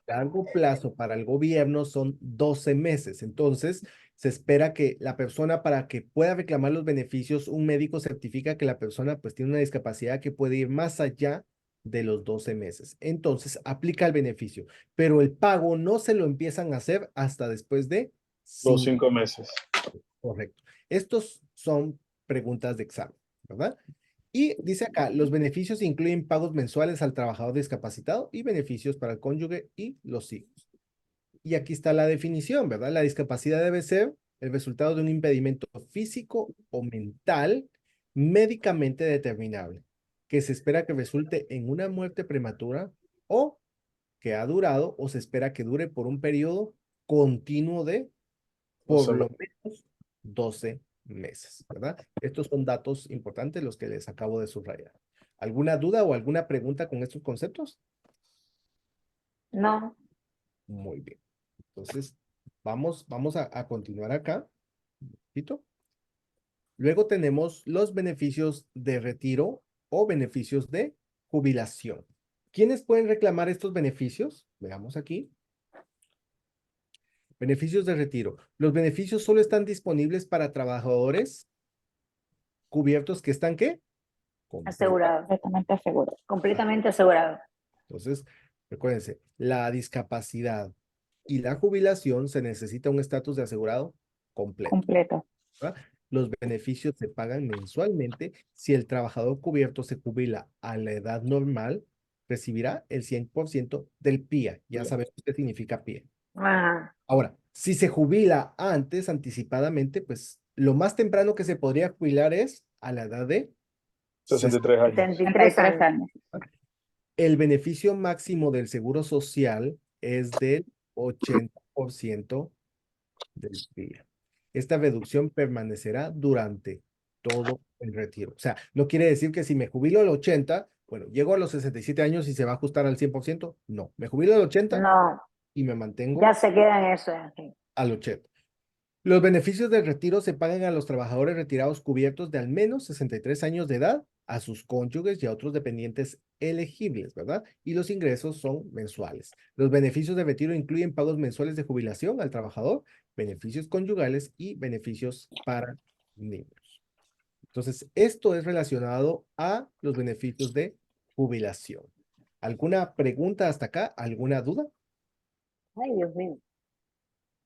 Largo plazo para el gobierno son 12 meses. Entonces, se espera que la persona, para que pueda reclamar los beneficios, un médico certifica que la persona pues tiene una discapacidad que puede ir más allá de los 12 meses. Entonces, aplica el beneficio, pero el pago no se lo empiezan a hacer hasta después de Los 5 meses. Correcto. Estos son preguntas de examen, ¿verdad? Y dice acá, los beneficios incluyen pagos mensuales al trabajador discapacitado y beneficios para el cónyuge y los hijos. Y aquí está la definición, ¿verdad? La discapacidad debe ser el resultado de un impedimento físico o mental médicamente determinable, que se espera que resulte en una muerte prematura o que ha durado o se espera que dure por un periodo continuo de por lo menos 12 meses, ¿verdad? Estos son datos importantes los que les acabo de subrayar. ¿Alguna duda o alguna pregunta con estos conceptos? No. Muy bien. Entonces, vamos a continuar acá. Un poquito. Luego tenemos los beneficios de retiro o beneficios de jubilación. ¿Quiénes pueden reclamar estos beneficios? Veamos aquí. Beneficios de retiro. Los beneficios solo están disponibles para trabajadores cubiertos que están, ¿qué? Asegurado. Completamente asegurado. Completamente asegurado. Entonces, recuérdense, la discapacidad y la jubilación se necesita un estatus de asegurado completo. Completo. ¿Verdad? Los beneficios se pagan mensualmente. Si el trabajador cubierto se jubila a la edad normal, recibirá el 100% del PIA. Ya sabemos qué significa PIA. Ah, Ahora, si se jubila antes, anticipadamente, pues lo más temprano que se podría jubilar es a la edad de 63 años. 73 años. años. El beneficio máximo del Seguro Social es del 80% del PIA. Esta reducción permanecerá durante todo el retiro. O sea, no quiere decir que si me jubilo al 80, bueno, llego a los 67 años y se va a ajustar al 100%. No, me jubilo al 80 No, y me mantengo ya se queda en eso. al 80. Los beneficios del retiro se pagan a los trabajadores retirados cubiertos de al menos 63 años de edad, a sus cónyuges y a otros dependientes elegibles, ¿verdad? Y los ingresos son mensuales. Los beneficios de retiro incluyen pagos mensuales de jubilación al trabajador, beneficios conyugales y beneficios para niños. Entonces, esto es relacionado a los beneficios de jubilación. ¿Alguna pregunta hasta acá? ¿Alguna duda? Ay, Dios mío.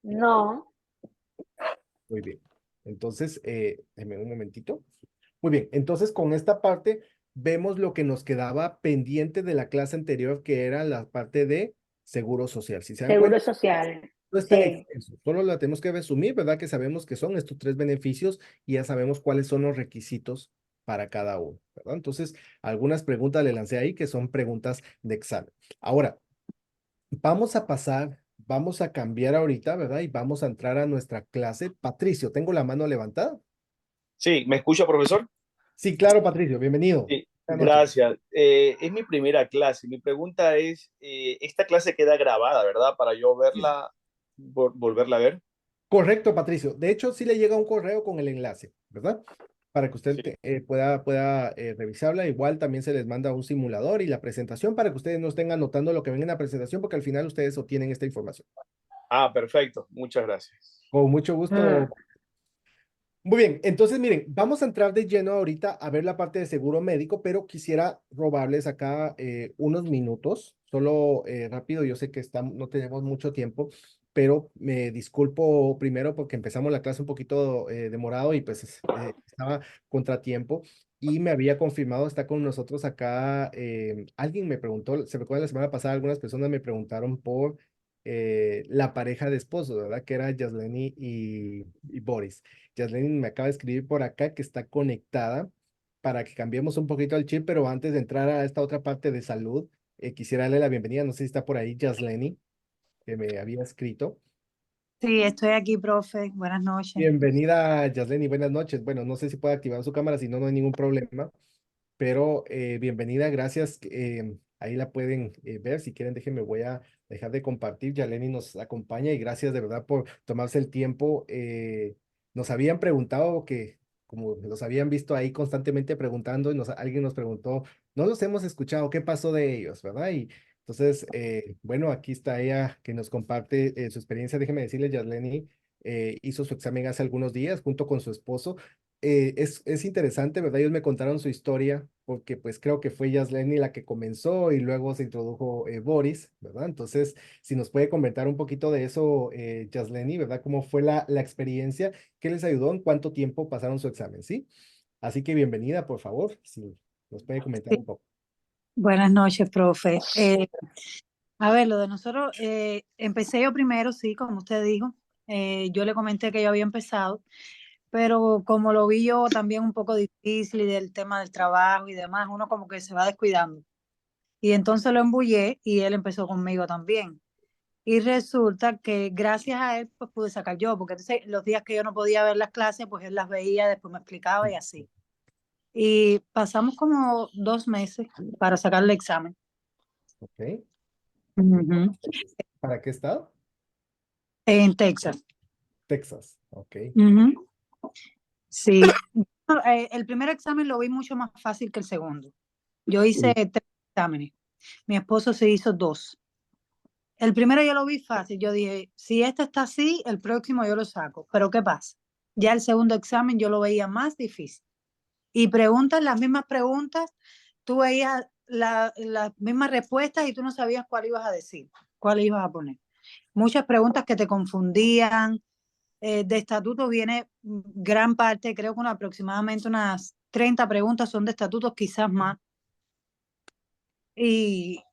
No. Muy bien. Entonces, déjeme un momentito. Muy bien. Entonces, con esta parte vemos lo que nos quedaba pendiente de la clase anterior, que era la parte de seguro social. Si se dan Seguro cuenta, social. no es tan Sí. extenso. Solo la tenemos que resumir, ¿verdad? Que sabemos que son estos 3 beneficios y ya sabemos cuáles son los requisitos para cada uno, ¿verdad? Entonces, algunas preguntas le lancé ahí que son preguntas de examen. Ahora, vamos a cambiar ahorita, ¿verdad? Y vamos a entrar a nuestra clase. Patricio, ¿tengo la mano levantada? Sí, ¿me escucha, profesor? Sí, claro, Patricio, bienvenido. Sí, Buenas noches. gracias. Es mi primera clase. Mi pregunta es, esta clase queda grabada, ¿verdad? Para yo verla, volverla a ver. Correcto, Patricio. De hecho, sí le llega un correo con el enlace, ¿verdad? Para que usted pueda revisarla. Igual también se les manda un simulador y la presentación para que ustedes no estén anotando lo que ven en la presentación, porque al final ustedes obtienen esta información. Ah, perfecto. Muchas gracias. Con mucho gusto. Muy bien, entonces miren, vamos a entrar de lleno ahorita a ver la parte de seguro médico, pero quisiera robarles acá unos minutos, solo rápido, yo sé que no tenemos mucho tiempo, pero me disculpo primero porque empezamos la clase un poquito demorado y pues estaba contratiempo y me había confirmado, está con nosotros acá, alguien me preguntó, se recuerda la semana pasada, algunas personas me preguntaron por la pareja de esposos, ¿verdad? Que era Yasleni y Boris. Yasleni me acaba de escribir por acá que está conectada para que cambiemos un poquito el chip, pero antes de entrar a esta otra parte de salud, quisiera darle la bienvenida. No sé si está por ahí Yasleni, que me había escrito. Sí, estoy aquí, profe. Buenas noches. Bienvenida, Yasleni. Buenas noches. Bueno, no sé si puede activar su cámara, si no, no hay ningún problema. Pero bienvenida, gracias. Ahí la pueden ver. Si quieren, déjenme, voy a dejar de compartir. Yaleni nos acompaña y gracias de verdad por tomarse el tiempo. Nos habían preguntado que, como los habían visto ahí constantemente preguntando, y alguien nos preguntó, no los hemos escuchado, ¿qué pasó de ellos? ¿Verdad? Y entonces, bueno, aquí está ella que nos comparte su experiencia. Déjeme decirle, Yaleni hizo su examen hace algunos días junto con su esposo. Es interesante, ¿verdad? Ellos me contaron su historia porque pues creo que fue Yasleni la que comenzó y luego se introdujo Boris, ¿verdad? Entonces, si nos puede comentar un poquito de eso, Yasleni, ¿verdad? ¿Cómo fue la experiencia? ¿Qué les ayudó? ¿En cuánto tiempo pasaron su examen? ¿Sí? Así que bienvenida, por favor, si nos puede comentar Sí. un poco. Buenas noches, profe. A ver, lo de nosotros, empecé yo primero, sí, como usted dijo. Yo le comenté que yo había empezado, pero como lo vi yo también un poco difícil y del tema del trabajo y demás, uno como que se va descuidando. Y entonces lo embullé y él empezó conmigo también. Y resulta que gracias a él pues pude sacar yo, porque entonces los días que yo no podía ver las clases, pues él las veía, después me explicaba y así. Y pasamos como 2 meses para sacar el examen. Ok. Ujú. ¿Para qué estado? En Texas. Texas. Ok. Ujú. Sí. El primer examen lo vi mucho más fácil que el segundo. Yo hice 3 exámenes. Mi esposo se hizo 2. El primero yo lo vi fácil. Yo dije, si este está así, el próximo yo lo saco. Pero ¿qué pasa? Ya el segundo examen yo lo veía más difícil. Y las mismas preguntas, tú veías las mismas respuestas y tú no sabías cuál ibas a decir, cuál ibas a poner. Muchas preguntas que te confundían. De estatuto viene gran parte, creo que aproximadamente unas 30 preguntas son de estatutos, quizás más. Y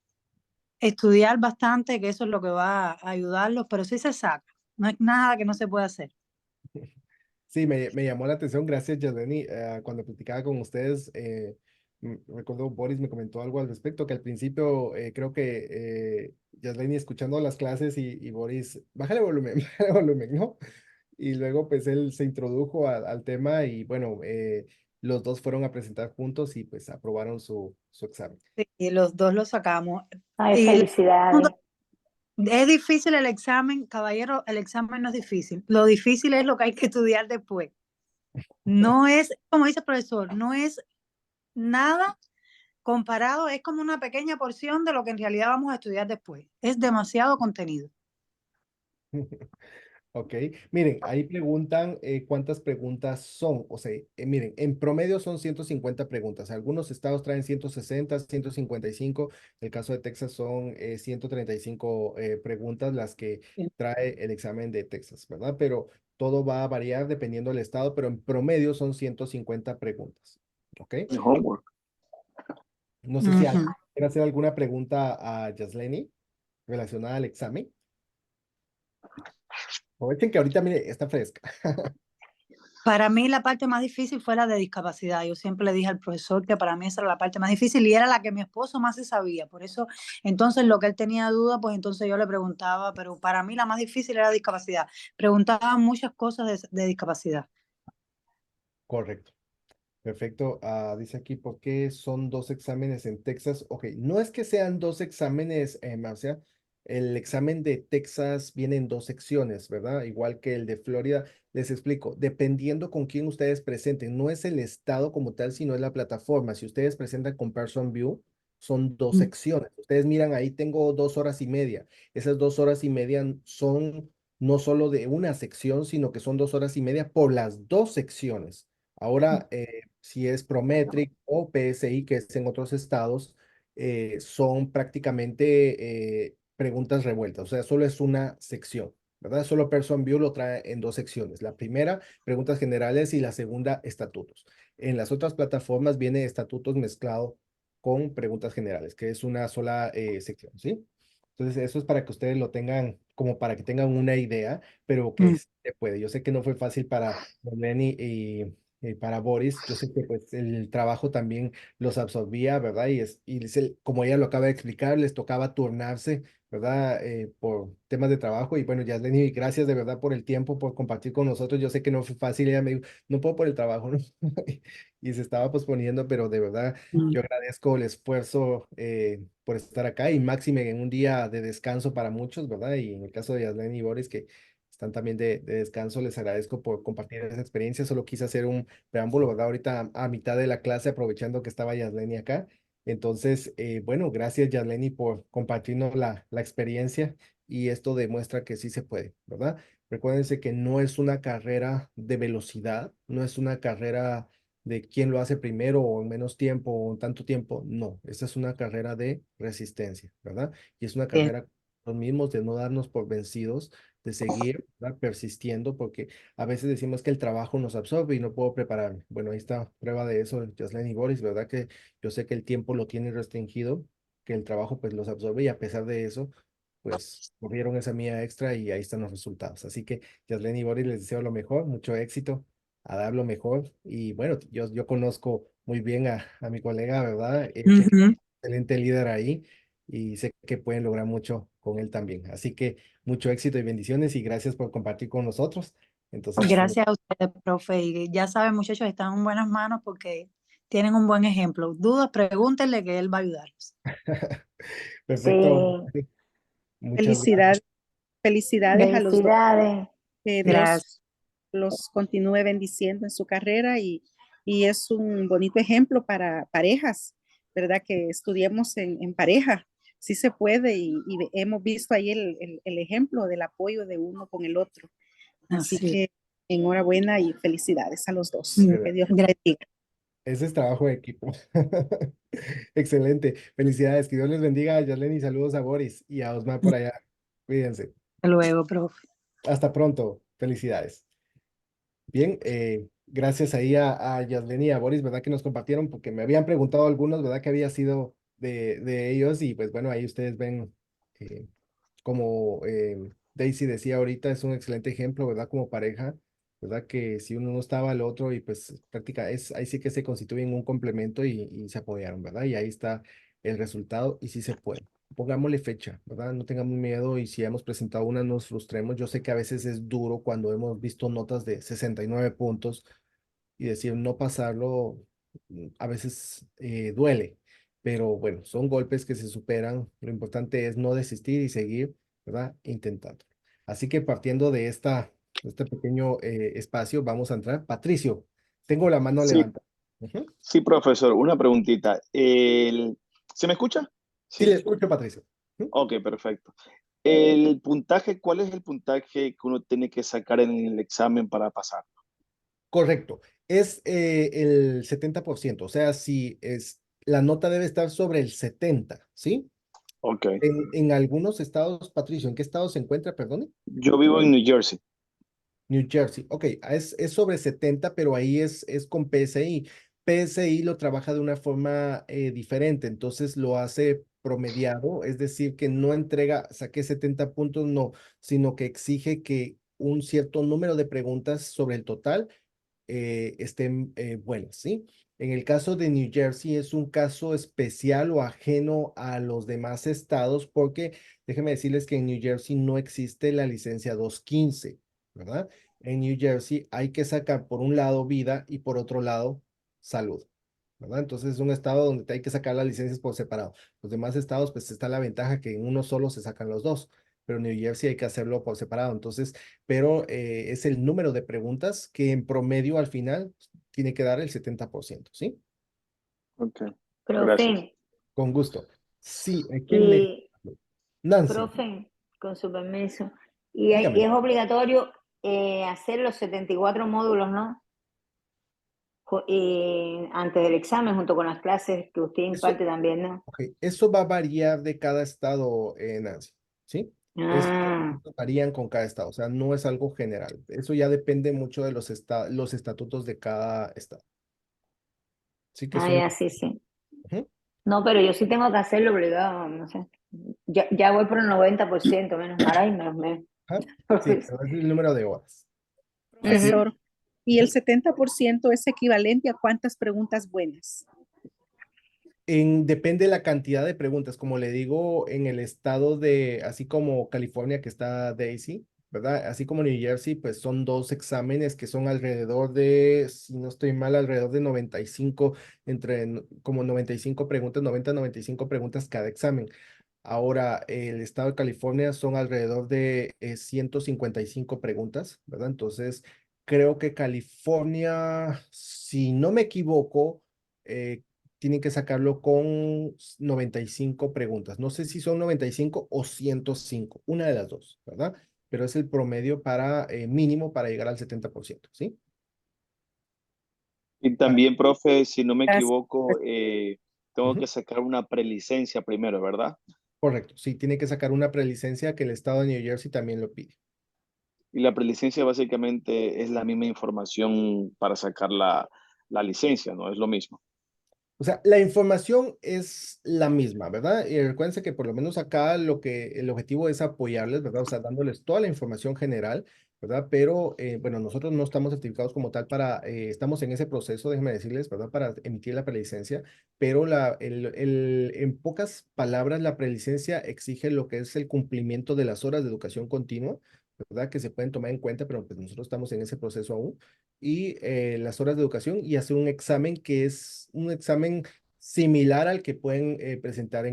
estudiar bastante, que eso es lo que va a ayudarlos, pero sí se saca. No es nada que no se pueda hacer. Sí, me llamó la atención, gracias, Yasleni. Cuando platicaba con ustedes, recuerdo Boris me comentó algo al respecto, que al principio creo que Yasleni escuchando las clases y Boris, bájale volumen, bájale volumen, ¿no? Y luego pues él se introdujo al tema y bueno, los dos fueron a presentar juntos y pues aprobaron su examen. Sí, y los dos lo sacamos. Ay, Y felicidades. Es difícil el examen, caballero, el examen no es difícil. Lo difícil es lo que hay que estudiar después. No es, como dice el profesor, no es nada comparado, es como una pequeña porción de lo que en realidad vamos a estudiar después. Es demasiado contenido. Ok, miren, ahí preguntan cuántas preguntas son. O sea, miren, en promedio son 150 preguntas. Algunos estados traen 160, 155. El caso de Texas son 135 preguntas las que trae el examen de Texas, ¿verdad? Pero todo va a variar dependiendo del estado, pero en promedio son 150 preguntas. ¿Ok? El homework. No sé si alguien quiere hacer alguna pregunta a Yasleni relacionada al examen. Aprovechen que ahorita, mire, está fresca. Para mí la parte más difícil fue la de discapacidad. Yo siempre le dije al profesor que para mí esa era la parte más difícil y era la que mi esposo más se sabía. Por eso, entonces, lo que él tenía duda, pues entonces yo le preguntaba, pero para mí la más difícil era discapacidad. Preguntaba muchas cosas de discapacidad. Correcto. Perfecto. Dice aquí, ¿por qué son dos exámenes en Texas? Ok, no es que sean dos exámenes, Marcia. El examen de Texas viene en dos secciones, ¿verdad? Igual que el de Florida. Les explico, dependiendo con quién ustedes presenten, no es el estado como tal, sino es la plataforma. Si ustedes presentan con Person View, son dos secciones. Ustedes miran ahí, tengo 2 horas y media. Esas 2 horas y media son no solo de una sección, sino que son 2 horas y media por las dos secciones. Ahora, si es Prometric o PSI, que es en otros estados, son prácticamente preguntas revueltas, o sea, solo es una sección, ¿verdad? Solo Person View lo trae en dos secciones. La primera, preguntas generales, y la segunda, estatutos. En las otras plataformas viene estatutos mezclado con preguntas generales, que es una sola sección, ¿sí? Entonces, eso es para que ustedes lo tengan, como para que tengan una idea, pero que se puede. Yo sé que no fue fácil para Lenny y para Boris. Yo sé que pues el trabajo también los absorbía, ¿verdad? Como ella lo acaba de explicar, les tocaba turnarse, ¿verdad? Por temas de trabajo. Y bueno, Yasleni, gracias de verdad por el tiempo, por compartir con nosotros. Yo sé que no fue fácil, ella me dijo, no puedo por el trabajo, ¿no? Y se estaba posponiendo, pero de verdad yo agradezco el esfuerzo por estar acá, y máxime en un día de descanso para muchos, ¿verdad? Y en el caso de Yasleni y Boris, que están también de descanso, les agradezco por compartir esa experiencia. Solo quise hacer un preámbulo, ¿verdad? Ahorita a mitad de la clase, aprovechando que estaba Yasleni acá. Entonces, bueno, gracias Yasleni por compartirnos la experiencia, y esto demuestra que sí se puede, ¿verdad? Recuérdense que no es una carrera de velocidad, no es una carrera de quién lo hace primero o en menos tiempo o en tanto tiempo. No, esta es una carrera de resistencia, ¿verdad? Y es una carrera los mismos de no darnos por vencidos, de seguir, ¿verdad? Persistiendo, porque a veces decimos que el trabajo nos absorbe y no puedo prepararme. Bueno, ahí está prueba de eso, Yasleni y Boris, ¿verdad? Que yo sé que el tiempo lo tienen restringido, que el trabajo pues los absorbe, y a pesar de eso, pues corrieron esa mía extra y ahí están los resultados. Así que Yasleni y Boris, les deseo lo mejor, mucho éxito, a dar lo mejor. Y bueno, yo conozco muy bien a mi colega, ¿verdad? Excelente líder ahí, y sé que pueden lograr mucho con él también. Así que mucho éxito y bendiciones, y gracias por compartir con nosotros. Entonces, Gracias a ustedes, profe. Y ya saben, muchachos, están en buenas manos porque tienen un buen ejemplo. Dudas, pregúntenle que él va a ayudarlos. perfecto. Muchas gracias. Felicidades a los dos. Felicidades. Que Gracias. Dios los continúe bendiciendo en su carrera, y es un bonito ejemplo para parejas, ¿verdad? Que estudiemos en pareja. Sí se puede, y hemos visto ahí el ejemplo del apoyo de uno con el otro. Así que enhorabuena y felicidades a los dos. Que Dios los bendiga. Ese es trabajo de equipo. Excelente. Felicidades. Que Dios les bendiga a Yasleni. Saludos a Boris y a Osmar por allá. Cuídense. Hasta luego, profe. Hasta pronto. Felicidades. Bien, gracias ahí a Yasleni y a Boris, ¿verdad? Que nos compartieron, porque me habían preguntado algunos, ¿verdad? Que había sido de ellos, y pues bueno, ahí ustedes ven, como Daisy decía ahorita, es un excelente ejemplo, ¿verdad? Como pareja, ¿verdad? Que si uno no estaba al otro, y pues ahí sí que se constituyen un complemento, y se apoyaron, ¿verdad? Y ahí está el resultado, y sí se puede. Pongámosle fecha, ¿verdad? No tengamos miedo, y si hemos presentado una, nos frustremos. Yo sé que a veces es duro cuando hemos visto notas de 69 puntos y decir no pasarlo, a veces duele, pero bueno, son golpes que se superan. Lo importante es no desistir y seguir, ¿verdad? Intentando. Así que partiendo de este pequeño espacio, vamos a entrar. Patricio, tengo la mano Sí, levantada. Ujú. sí, profesor, una preguntita. ¿Se me escucha? Sí, le Sí. escucho, Patricio. Ujú. Ok, perfecto. El puntaje, ¿cuál es el puntaje que uno tiene que sacar en el examen para pasar? Correcto. Es el 70%. O sea, la nota debe estar sobre el 70, ¿sí? Ok. En algunos estados, Patricio, ¿en qué estado se encuentra, perdón? Yo vivo en New Jersey. New Jersey. Ok, es sobre 70, pero ahí es con PSI. PSI lo trabaja de una forma diferente, entonces lo hace promediado, es decir, que no entrega, saqué 70 puntos, no, sino que exige que un cierto número de preguntas sobre el total estén buenas, ¿sí? En el caso de New Jersey es un caso especial o ajeno a los demás estados porque déjenme decirles que en New Jersey no existe la licencia 215, ¿verdad? En New Jersey hay que sacar por un lado vida y por otro lado salud, ¿verdad? Entonces es un estado donde hay que sacar las licencias por separado. Los demás estados pues está la ventaja que en uno solo se sacan los dos, pero en New Jersey hay que hacerlo por separado. Entonces, pero es el número de preguntas que en promedio al final tiene que dar el 70%, ¿sí? Ok, gracias. Profe, Con gusto. Sí, aquí me... y, Nancy, profe, con su permiso. Y dígame. es obligatorio hacer los 74 módulos, ¿no? Antes del examen, junto con las clases que usted Eso, imparte también, ¿no? ok, eso va a variar de cada estado, Nancy, ¿sí? Ah, Varían con cada estado, o sea, no es algo general. Eso ya depende mucho de los estatutos de cada estado. Sí que son... ya, sí, sí. Ujú. No, pero yo sí tengo que hacerlo obligado, no sé. Ya voy por el 90%, menos mal, ay, menos menos. Ajá. Sí, pero es el número de horas. Ujú. Profesor, y el 70% es equivalente a cuántas preguntas buenas. Depende de la cantidad de preguntas, como le digo, en el estado de, así como California que está Daisy, ¿verdad? Así como New Jersey, pues son dos exámenes que son alrededor de, si no estoy mal, alrededor de 95, como 95 preguntas, 95 preguntas cada examen. Ahora, el estado de California son alrededor de 155 preguntas, ¿verdad? Entonces, creo que California, si no me equivoco, eh, tienen que sacarlo con 95 preguntas. No sé si son 95 o 105, una de las dos, ¿verdad? Pero es el promedio mínimo para llegar al 70%, ¿sí? Y también, profe, si no me Gracias. equivoco, tengo Ujú. que sacar una prelicencia primero, ¿verdad? Correcto, sí, tiene que sacar una prelicencia que el estado de New Jersey también lo pide. Y la prelicencia básicamente es la misma información para sacar la licencia, ¿no? Es lo mismo. O sea, la información es la misma, ¿verdad? Y recuérdense que por lo menos acá el objetivo es apoyarles, ¿verdad? O sea, dándoles toda la información general, ¿verdad? Pero, bueno, nosotros no estamos certificados como tal estamos en ese proceso, déjenme decirles, ¿verdad? Para emitir la prelicencia, pero en pocas palabras, la prelicencia exige lo que es el cumplimiento de las horas de educación continua, ¿verdad? Que se pueden tomar en cuenta, pero pues nosotros estamos en ese proceso aún y las horas de educación y hacer un examen que es un examen similar al que pueden presentar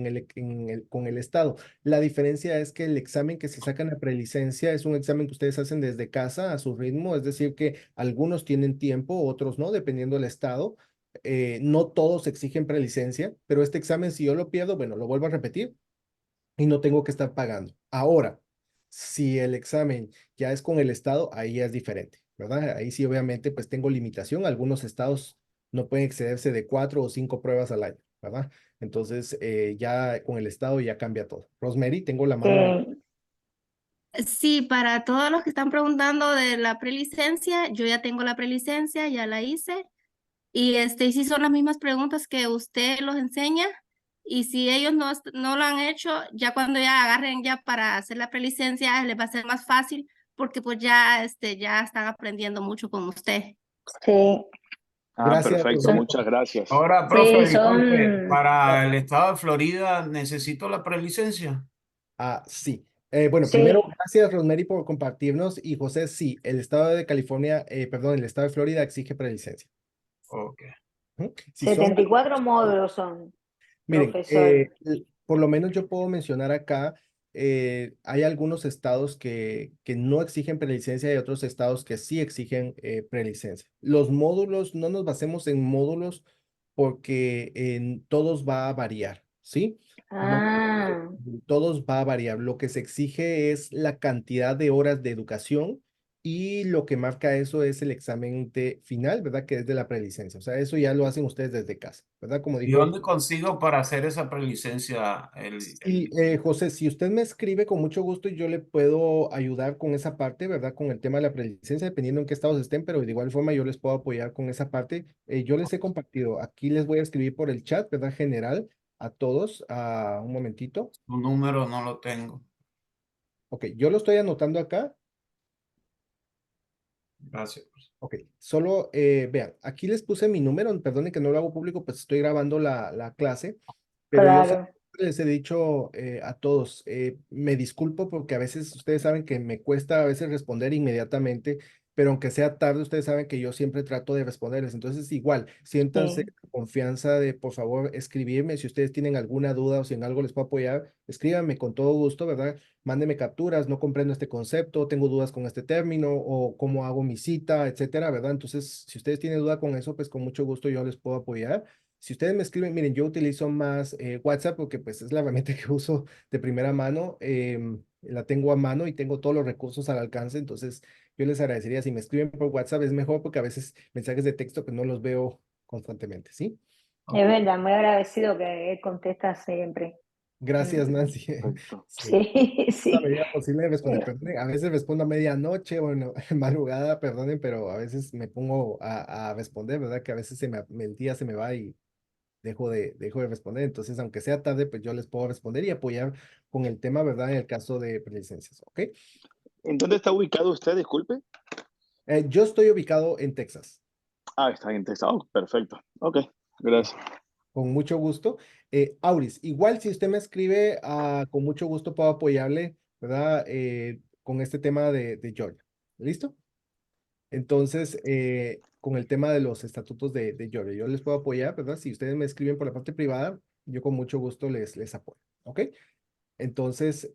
con el Estado. La diferencia es que el examen que se saca en la prelicencia es un examen que ustedes hacen desde casa a su ritmo, es decir, que algunos tienen tiempo, otros no, dependiendo del Estado. No todos exigen prelicencia, pero este examen, si yo lo pierdo, bueno, lo vuelvo a repetir y no tengo que estar pagando. Ahora, si el examen ya es con el estado, ahí ya es diferente, ¿verdad? Ahí sí, obviamente, pues tengo limitación. Algunos estados no pueden excederse de 4 o 5 pruebas al año, ¿verdad? Entonces, ya con el estado ya cambia todo. Rosemary, tengo la mano. Eh, Sí, para todos los que están preguntando de la prelicencia, yo ya tengo la prelicencia, ya la hice. Y y si son las mismas preguntas que usted los enseña. Y si ellos no lo han hecho, ya cuando ya agarren ya para hacer la prelicencia, les va a ser más fácil porque pues ya están aprendiendo mucho con usted. sí, Ah, Gracias, perfecto, Rosemary. muchas gracias. Ahora, sí, profe, disculpe, son, para el estado de Florida necesito la prelicencia. Sí. Bueno, primero, sí, gracias, Rosemary, por compartirnos. Y José, sí, el estado de California, perdón, el estado de Florida exige prelicencia. Ok. Ujú. Si son 74 módulos son, Miren, profesor. por lo menos yo puedo mencionar acá hay algunos estados que no exigen prelicencia y otros estados que sí exigen prelicencia. Los módulos, no nos basemos en módulos porque en todos va a variar, ¿sí? No, Ah, todos va a variar. Lo que se exige es la cantidad de horas de educación y lo que marca eso es el examen de final, ¿verdad? Que es de la prelicencia. O sea, eso ya lo hacen ustedes desde casa, ¿verdad? Como ¿Y dijo dónde consigo para hacer esa prelicencia? sí, José, si usted me escribe con mucho gusto, yo le puedo ayudar con esa parte, ¿verdad? Con el tema de la prelicencia, dependiendo en qué estados estén, pero de igual forma yo les puedo apoyar con esa parte. Yo les he compartido, aquí les voy a escribir por el chat, ¿verdad? General, a todos, un momentito. Tu número no lo tengo. Ok, yo lo estoy anotando acá. Gracias. Ok, solo vean, aquí les puse mi número, perdonen que no lo hago público, pues estoy grabando la clase, pero yo claro. les he dicho a todos, me disculpo porque a veces ustedes saben que me cuesta a veces responder inmediatamente, pero aunque sea tarde, ustedes saben que yo siempre trato de responderles. Entonces, igual, siéntanse Sí. confianza de, por favor, escribirme. Si ustedes tienen alguna duda o si en algo les puedo apoyar, escríbanme con todo gusto, ¿verdad? Mándeme capturas, no comprendo este concepto, tengo dudas con este término o cómo hago mi cita, etcétera, ¿verdad? Entonces, si ustedes tienen duda con eso, pues con mucho gusto yo les puedo apoyar. Si ustedes me escriben, miren, yo utilizo más WhatsApp porque pues es la herramienta que uso de primera mano, la tengo a mano y tengo todos los recursos al alcance, entonces yo les agradecería si me escriben por WhatsApp, es mejor porque a veces mensajes de texto que no los veo constantemente, ¿sí? Es verdad, muy agradecido que él contesta siempre. Gracias, Mm, Nancy. Sí. Sí, La sí. medida posible de responder. Perdonen, a veces respondo a medianoche, bueno, madrugada, perdonen, pero a veces me pongo a responder, ¿verdad? Que a veces el día se me va y dejo de responder. Entonces, aunque sea tarde, pues yo les puedo responder y apoyar con el tema, ¿verdad? En el caso de prelicencias, ¿ok? ¿En dónde está ubicado usted? Disculpe. Yo estoy ubicado en Texas. Ah, está en Texas. Oh, perfecto. Ok, gracias. Con mucho gusto. Auris, igual si usted me escribe, con mucho gusto puedo apoyarle, ¿verdad? Con este tema de Georgia. ¿Listo? Entonces, con el tema de los estatutos de Georgia, yo les puedo apoyar, ¿verdad? Si ustedes me escriben por la parte privada, yo con mucho gusto les apoyo, ¿ok? Entonces,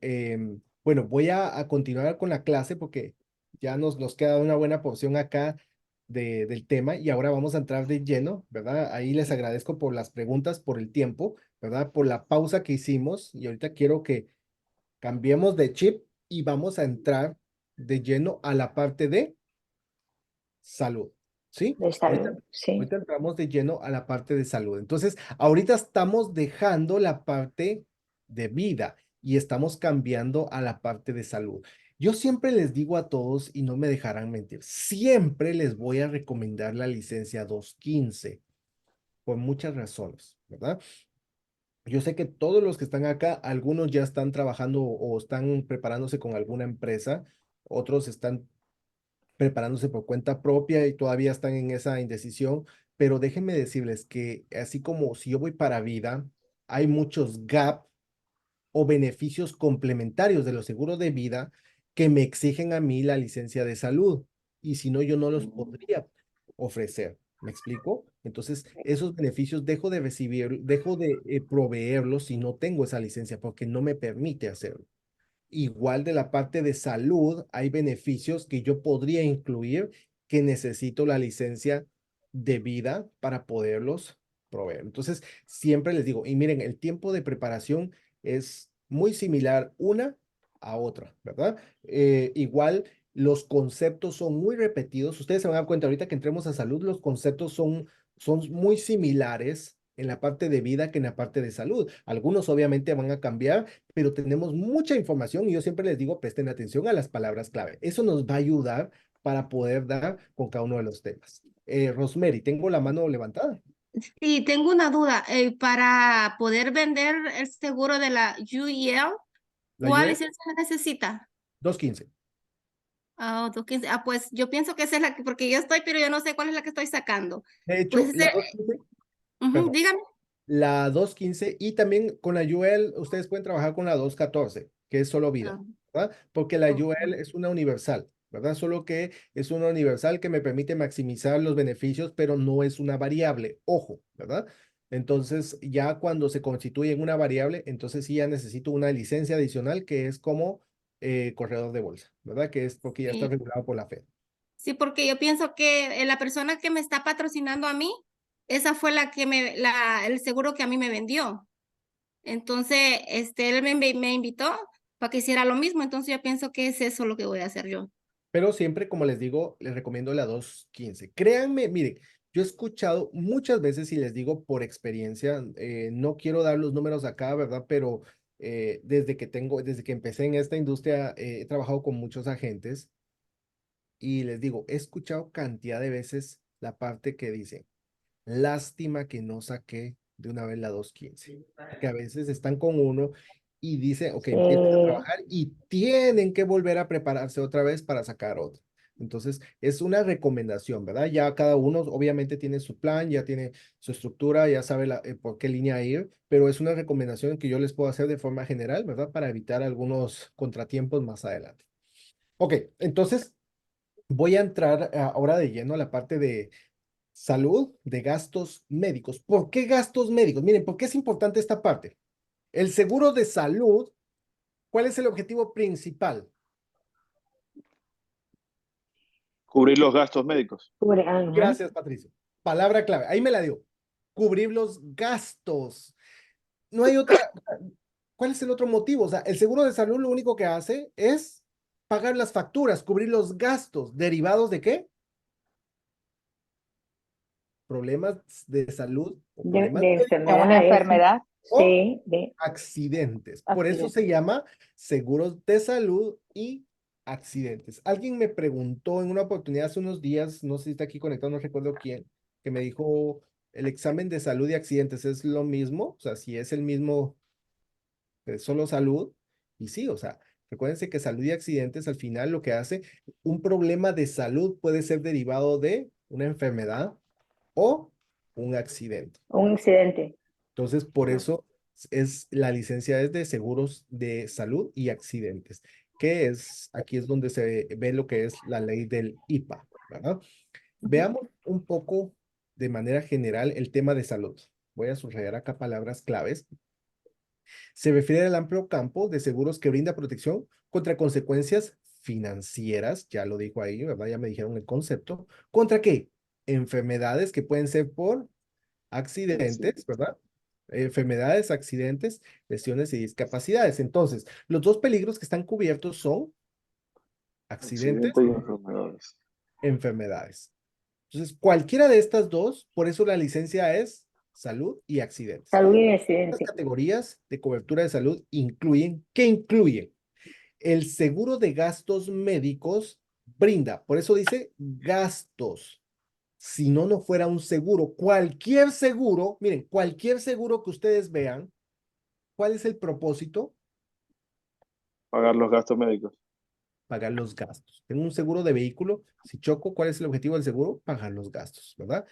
bueno, voy a continuar con la clase porque ya nos queda una buena porción acá del tema y ahora vamos a entrar de lleno, ¿verdad? Ahí les agradezco por las preguntas, por el tiempo, ¿verdad? Por la pausa que hicimos y ahorita quiero que cambiemos de chip y vamos a entrar de lleno a la parte de salud, ¿sí? De salud, sí. Ahorita entramos de lleno a la parte de salud. Entonces, ahorita estamos dejando la parte de vida y estamos cambiando a la parte de salud. Yo siempre les digo a todos, y no me dejarán mentir, siempre les voy a recomendar la licencia 215 por muchas razones, ¿verdad? Yo sé que todos los que están acá, algunos ya están trabajando o están preparándose con alguna empresa, otros están preparándose por cuenta propia y todavía están en esa indecisión, pero déjenme decirles que así como si yo voy para vida, hay muchos gap o beneficios complementarios de los seguros de vida que me exigen a mí la licencia de salud y si no, yo no los podría ofrecer. ¿Me explico? Entonces, esos beneficios dejo de recibir, dejo de proveerlos si no tengo esa licencia porque no me permite hacerlo. Igual de la parte de salud, hay beneficios que yo podría incluir que necesito la licencia de vida para poderlos proveer. Entonces, siempre les digo, y miren, el tiempo de preparación es muy similar una a otra, ¿verdad? Igual los conceptos son muy repetidos. Ustedes se van a dar cuenta ahorita que entremos a salud, los conceptos son muy similares en la parte de vida que en la parte de salud. Algunos obviamente van a cambiar, pero tenemos mucha información y yo siempre les digo, presten atención a las palabras clave. Eso nos va a ayudar para poder dar con cada uno de los temas. Rosemary, tengo la mano levantada. Sí, tengo una duda. Para poder vender el seguro de la UEL, La ¿cuál UL licencia se necesita? 215. Ah, 215. Ah, pues yo pienso que esa es la que, porque yo estoy, pero yo no sé cuál es la que estoy sacando. De hecho, Pues la ese, 215, ujú, perdón, dígame. la 215 y también con la UL, ustedes pueden trabajar con la 214, que es solo vida, Ah, ¿verdad? Porque la ok. UL es una universal, ¿verdad? Solo que es una universal que me permite maximizar los beneficios, pero no es una variable, ojo, ¿verdad? Entonces, ya cuando se constituye en una variable, entonces sí ya necesito una licencia adicional que es como corredor de bolsa, ¿verdad? Que es porque ya está Sí. regulado por la Fed. Sí, porque yo pienso que la persona que me está patrocinando a mí, esa fue la que el seguro que a mí me vendió. Entonces, él me invitó para que hiciera lo mismo. Entonces, yo pienso que es eso lo que voy a hacer yo. Pero siempre, como les digo, les recomiendo la 215. Créanme, miren, yo he escuchado muchas veces y les digo por experiencia, no quiero dar los números acá, ¿verdad? Pero desde que empecé en esta industria, he trabajado con muchos agentes y les digo, he escuchado cantidad de veces la parte que dice, lástima que no saqué de una vez la 215, que a veces están con uno y dice, ok, empiezan a trabajar y tienen que volver a prepararse otra vez para sacar otro. Entonces, es una recomendación, ¿verdad? Ya cada uno obviamente tiene su plan, ya tiene su estructura, ya sabe por qué línea ir, pero es una recomendación que yo les puedo hacer de forma general, ¿verdad? Para evitar algunos contratiempos más adelante. Ok, entonces voy a entrar ahora de lleno a la parte de salud, de gastos médicos. ¿Por qué gastos médicos? Miren, ¿por qué es importante esta parte? El seguro de salud, ¿cuál es el objetivo principal? Cubrir los gastos médicos. Gracias, Patricio. Palabra clave. Ahí me la dio. Cubrir los gastos. No hay otra. ¿Cuál es el otro motivo? O sea, el seguro de salud lo único que hace es pagar las facturas, cubrir los gastos. ¿Derivados de qué? Problemas de salud. O problemas de De una enfermedad. o Sí, de accidentes. Por eso se llama seguros de salud y accidentes. Alguien me preguntó en una oportunidad hace unos días, no sé si está aquí conectado, no recuerdo quién, que me dijo, ¿el examen de salud y accidentes es lo mismo? O sea, si es el mismo, solo salud. Y sí, o sea, recuérdense que salud y accidentes al final lo que hace, un problema de salud puede ser derivado de una enfermedad o un accidente. un incidente. Entonces, por eso la licencia es de seguros de salud y accidentes, que es, aquí es donde se ve lo que es la ley del IPA, ¿verdad? Veamos un poco de manera general el tema de salud. Voy a subrayar acá palabras claves. Se refiere al amplio campo de seguros que brinda protección contra consecuencias financieras, ya lo dijo ahí, ¿verdad? Ya me dijeron el concepto. ¿Contra qué? Enfermedades que pueden ser por accidentes, ¿verdad? Enfermedades, accidentes, lesiones y discapacidades. Entonces, los dos peligros que están cubiertos son accidentes, Accidentes y enfermedades. enfermedades. Entonces, cualquiera de estas dos, por eso la licencia es salud y accidentes. Salud y Las accidente. categorías de cobertura de salud incluyen, ¿qué incluyen? El seguro de gastos médicos brinda, por eso dice gastos. Si no, no fuera un seguro. Cualquier seguro, miren, cualquier seguro que ustedes vean, ¿cuál es el propósito? Pagar los gastos médicos. Pagar los gastos. Tengo un seguro de vehículo, si choco, ¿cuál es el objetivo del seguro? Pagar los gastos, ¿verdad?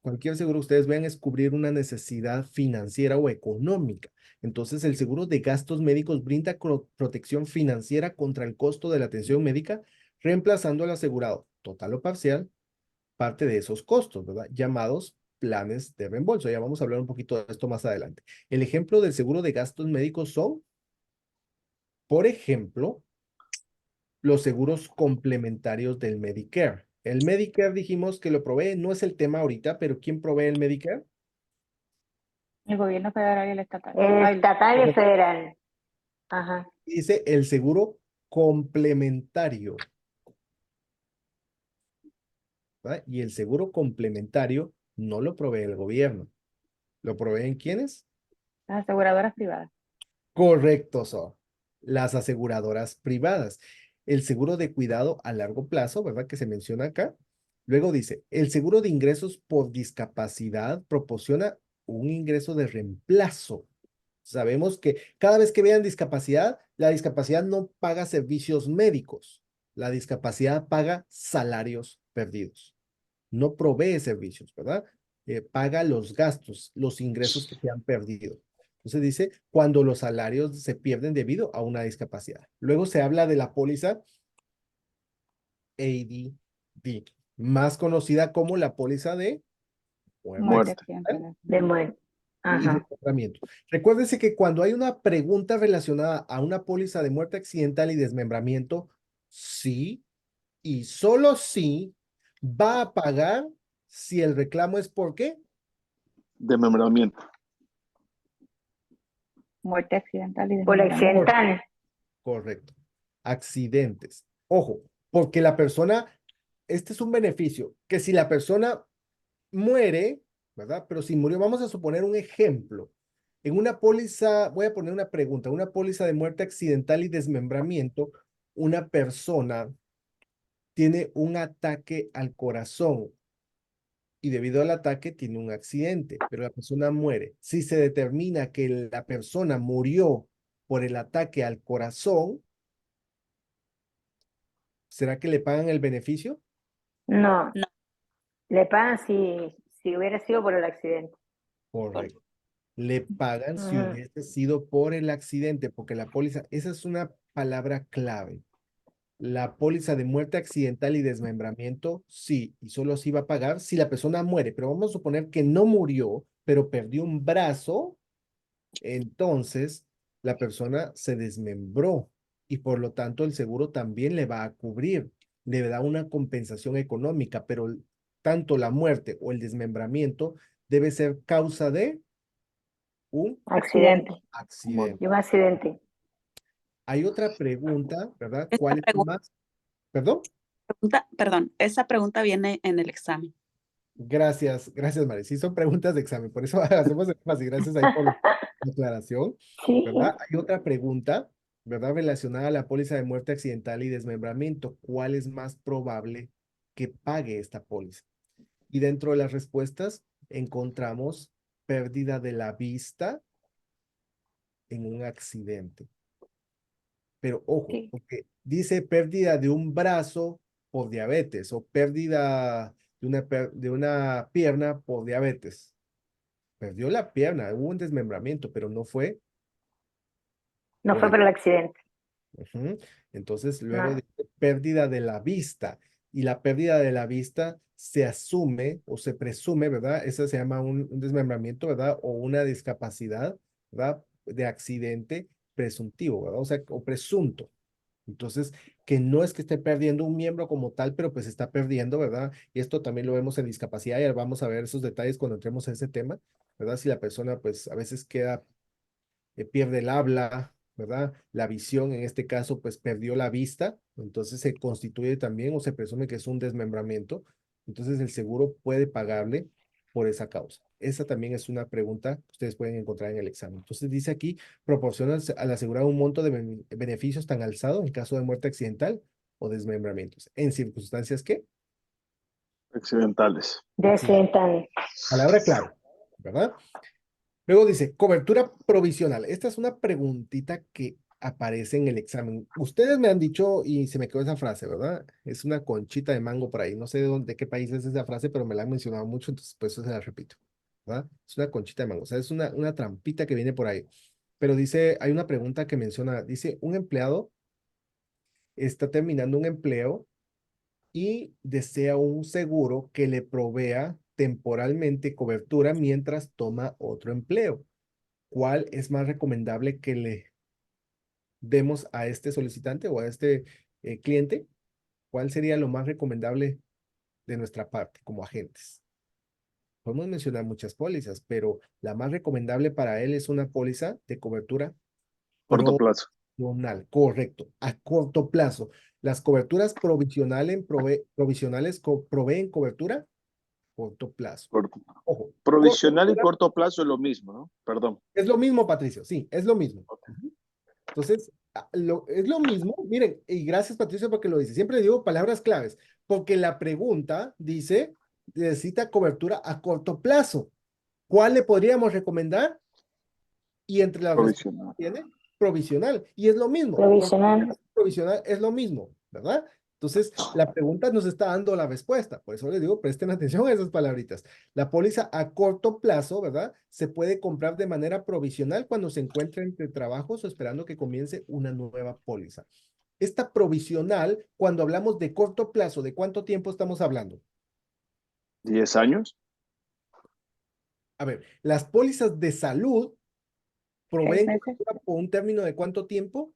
Cualquier seguro que ustedes vean es cubrir una necesidad financiera o económica. Entonces, el seguro de gastos médicos brinda protección financiera contra el costo de la atención médica, reemplazando al asegurado, total o parcial, parte de esos costos, ¿verdad? Llamados planes de reembolso. Ya vamos a hablar un poquito de esto más adelante. El ejemplo del seguro de gastos médicos son, por ejemplo, los seguros complementarios del Medicare. El Medicare dijimos que lo provee, no es el tema ahorita, pero ¿quién provee el Medicare? El gobierno federal y el estatal. El estatal y federal. Ajá. Dice el seguro complementario, ¿verdad? Y el seguro complementario no lo provee el gobierno. ¿Lo proveen quiénes? Las aseguradoras privadas. Correcto, son las aseguradoras privadas. El seguro de cuidado a largo plazo, ¿verdad? Que se menciona acá. Luego dice, el seguro de ingresos por discapacidad proporciona un ingreso de reemplazo. Sabemos que cada vez que vean discapacidad, la discapacidad no paga servicios médicos. La discapacidad paga salarios perdidos. No provee servicios, ¿verdad? Paga los gastos, los ingresos que se han perdido. Entonces dice, cuando los salarios se pierden debido a una discapacidad. Luego se habla de la póliza AD&D, más conocida como la póliza de Muerte muerte. accidental. De muerte. y Ajá. desmembramiento. Recuérdense que cuando hay una pregunta relacionada a una póliza de muerte accidental y desmembramiento, sí y solo sí va a pagar si el reclamo es ¿por qué? Desmembramiento. Muerte accidental y Por desmembramiento. accidental. Correcto. Accidentes. Ojo, porque la persona, este es un beneficio, que si la persona muere, ¿verdad? Pero si murió, vamos a suponer un ejemplo. En una póliza, voy a poner una pregunta, una póliza de muerte accidental y desmembramiento, una persona tiene un ataque al corazón y debido al ataque tiene un accidente, pero la persona muere. Si se determina que la persona murió por el ataque al corazón, ¿será que le pagan el beneficio? No. No. Le pagan si hubiera sido por el accidente. Correcto. Le pagan si Ujú. hubiese sido por el accidente, porque la póliza, esa es una palabra clave. La póliza de muerte accidental y desmembramiento, sí, y solo sí va a pagar si la persona muere, pero vamos a suponer que no murió, pero perdió un brazo, entonces la persona se desmembró y por lo tanto el seguro también le va a cubrir, le da una compensación económica, pero tanto la muerte o el desmembramiento debe ser causa de un Accidente. accidente. De un accidente. Hay otra pregunta, ¿verdad? Esta ¿Cuál es pregunta, más? ¿Perdón? perdón, esa pregunta viene en el examen. Gracias, Mari. Sí, son preguntas de examen, por eso hacemos el énfasis. Gracias ahí por la aclaración, Sí. ¿verdad? Hay otra pregunta, ¿verdad? Relacionada a la póliza de muerte accidental y desmembramiento. ¿Cuál es más probable que pague esta póliza? Y dentro de las respuestas encontramos pérdida de la vista en un accidente. Pero ojo, Sí. porque dice pérdida de un brazo por diabetes o pérdida de una pierna por diabetes. Perdió la pierna, hubo un desmembramiento, pero no fue. No fue por el accidente. Ujú. Entonces, luego No. dice pérdida de la vista. Y la pérdida de la vista se asume o se presume, ¿verdad? Eso se llama un desmembramiento, ¿verdad? O una discapacidad, ¿verdad? De accidente presuntivo, ¿verdad? O sea, o presunto. Entonces, que no es que esté perdiendo un miembro como tal, pero pues está perdiendo, ¿verdad? Y esto también lo vemos en discapacidad y vamos a ver esos detalles cuando entremos en ese tema, ¿verdad? Si la persona pues a veces queda, pierde el habla, ¿verdad? La visión, en este caso, pues perdió la vista, entonces se constituye también o se presume que es un desmembramiento, entonces el seguro puede pagarle por esa causa. Esa también es una pregunta que ustedes pueden encontrar en el examen. Entonces dice aquí, proporciona al asegurado un monto de beneficios tan alzado en caso de muerte accidental o desmembramientos. ¿En circunstancias qué? Accidentales. De accidental. Palabra clave, ¿verdad? Luego dice, cobertura provisional. Esta es una preguntita que aparece en el examen. Ustedes me han dicho, y se me quedó esa frase, ¿verdad? Es una conchita de mango por ahí. No sé de qué país es esa frase, pero me la han mencionado mucho, entonces por eso se la repito, ¿verdad? Es una conchita de mango, o sea, es una trampita que viene por ahí. Pero dice, hay una pregunta que menciona, dice, un empleado está terminando un empleo y desea un seguro que le provea temporalmente cobertura mientras toma otro empleo. ¿Cuál es más recomendable que le demos a este solicitante o a este cliente? ¿Cuál sería lo más recomendable de nuestra parte como agentes? Podemos mencionar muchas pólizas, pero la más recomendable para él es una póliza de cobertura Corto plazo. provisional, correcto, a corto plazo. Las coberturas provisionales proveen cobertura corto plazo. Ojo, Provisional y corto plazo es lo mismo, ¿no? Perdón. es lo mismo, Patricio, sí, es lo mismo. Ujú. Entonces, es lo mismo, miren, y gracias Patricio porque lo dice, siempre le digo palabras claves, porque la pregunta dice, necesita cobertura a corto plazo. ¿Cuál le podríamos recomendar? Y entre las respuestas tiene provisional, y es lo mismo. Provisional. Provisional es lo mismo, ¿verdad? Entonces, la pregunta nos está dando la respuesta. Por eso les digo, presten atención a esas palabritas. La póliza a corto plazo, ¿verdad? Se puede comprar de manera provisional cuando se encuentra entre trabajos o esperando que comience una nueva póliza. Esta provisional, cuando hablamos de corto plazo, ¿de cuánto tiempo estamos hablando? 10 años. A ver, las pólizas de salud 6 proveen meses cobertura por un término de ¿cuánto tiempo?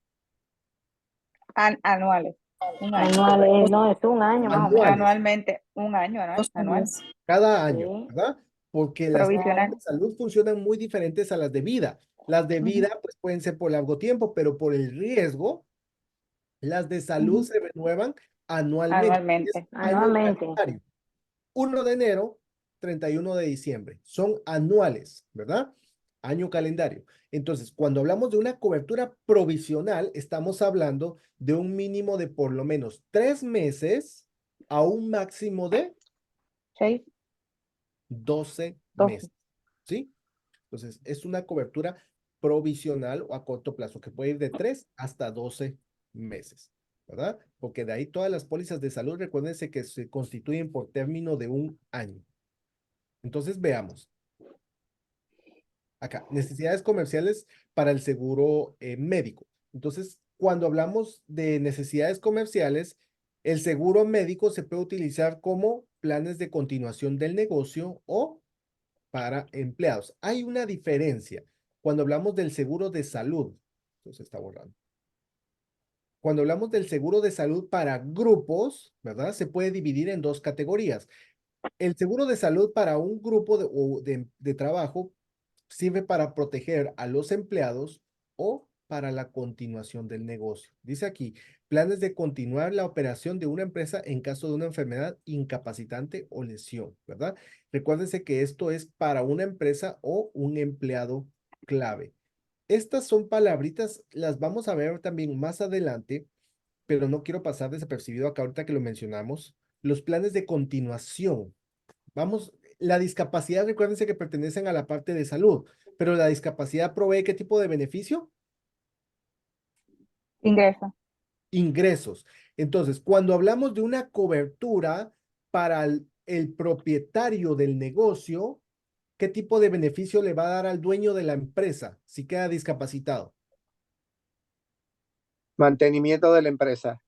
anuales. Un año. Anuales, no, es un año más o menos. Anuales, Anualmente, un año anual. cada año, Sí. ¿verdad? Porque las pólizas Provisional. de salud funcionan muy diferentes a las de vida. Las de vida, pues pueden ser por largo tiempo, pero por el riesgo, las de salud se renuevan anualmente. Anualmente. Es año Anualmente. calendario. 1 de enero, 31 de diciembre. Son anuales, ¿verdad? Año calendario. Entonces, cuando hablamos de una cobertura provisional, estamos hablando de un mínimo de por lo menos 3 meses a un máximo de 6, 12 12. meses, ¿sí? Entonces, es una cobertura provisional o a corto plazo que puede ir de 3 hasta 12 meses, ¿verdad? Porque de ahí todas las pólizas de salud, recuérdense que se constituyen por término de un año. Entonces, veamos. Acá, necesidades comerciales para el seguro médico. Entonces, cuando hablamos de necesidades comerciales, el seguro médico se puede utilizar como planes de continuación del negocio o para empleados. Hay una diferencia cuando hablamos del seguro de salud. Entonces está borrando. Cuando hablamos del seguro de salud para grupos, ¿verdad? Se puede dividir en 2 categorías. El seguro de salud para un grupo de trabajo sirve para proteger a los empleados o para la continuación del negocio. Dice aquí, planes de continuar la operación de una empresa en caso de una enfermedad incapacitante o lesión, ¿verdad? Recuérdense que esto es para una empresa o un empleado clave. Estas son palabritas, las vamos a ver también más adelante, pero no quiero pasar desapercibido acá ahorita que lo mencionamos. Los planes de continuación. Vamos, la discapacidad, recuérdense que pertenecen a la parte de salud, pero la discapacidad provee ¿qué tipo de beneficio? Ingreso. Ingresos. Entonces, cuando hablamos de una cobertura para el propietario del negocio, ¿qué tipo de beneficio le va a dar al dueño de la empresa si queda discapacitado? Mantenimiento de la empresa.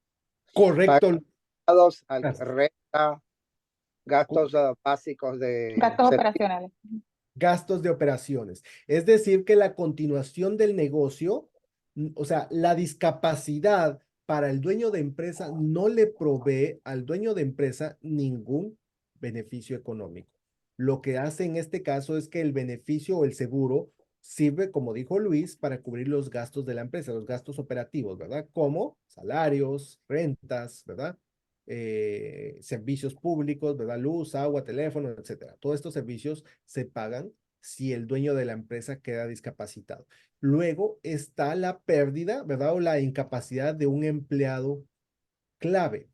Correcto. Pagados, Gracias. renta, gastos básicos de Gastos operacionales. Gastos de operaciones. Es decir, que la continuación del negocio, o sea, la discapacidad para el dueño de empresa no le provee al dueño de empresa ningún beneficio económico. Lo que hace en este caso es que el beneficio o el seguro sirve, como dijo Luis, para cubrir los gastos de la empresa, los gastos operativos, ¿verdad? Como salarios, rentas, ¿verdad? Servicios públicos, ¿verdad? Luz, agua, teléfono, etcétera. Todos estos servicios se pagan si el dueño de la empresa queda discapacitado. Luego está la pérdida, ¿verdad? O la incapacidad de un empleado clave.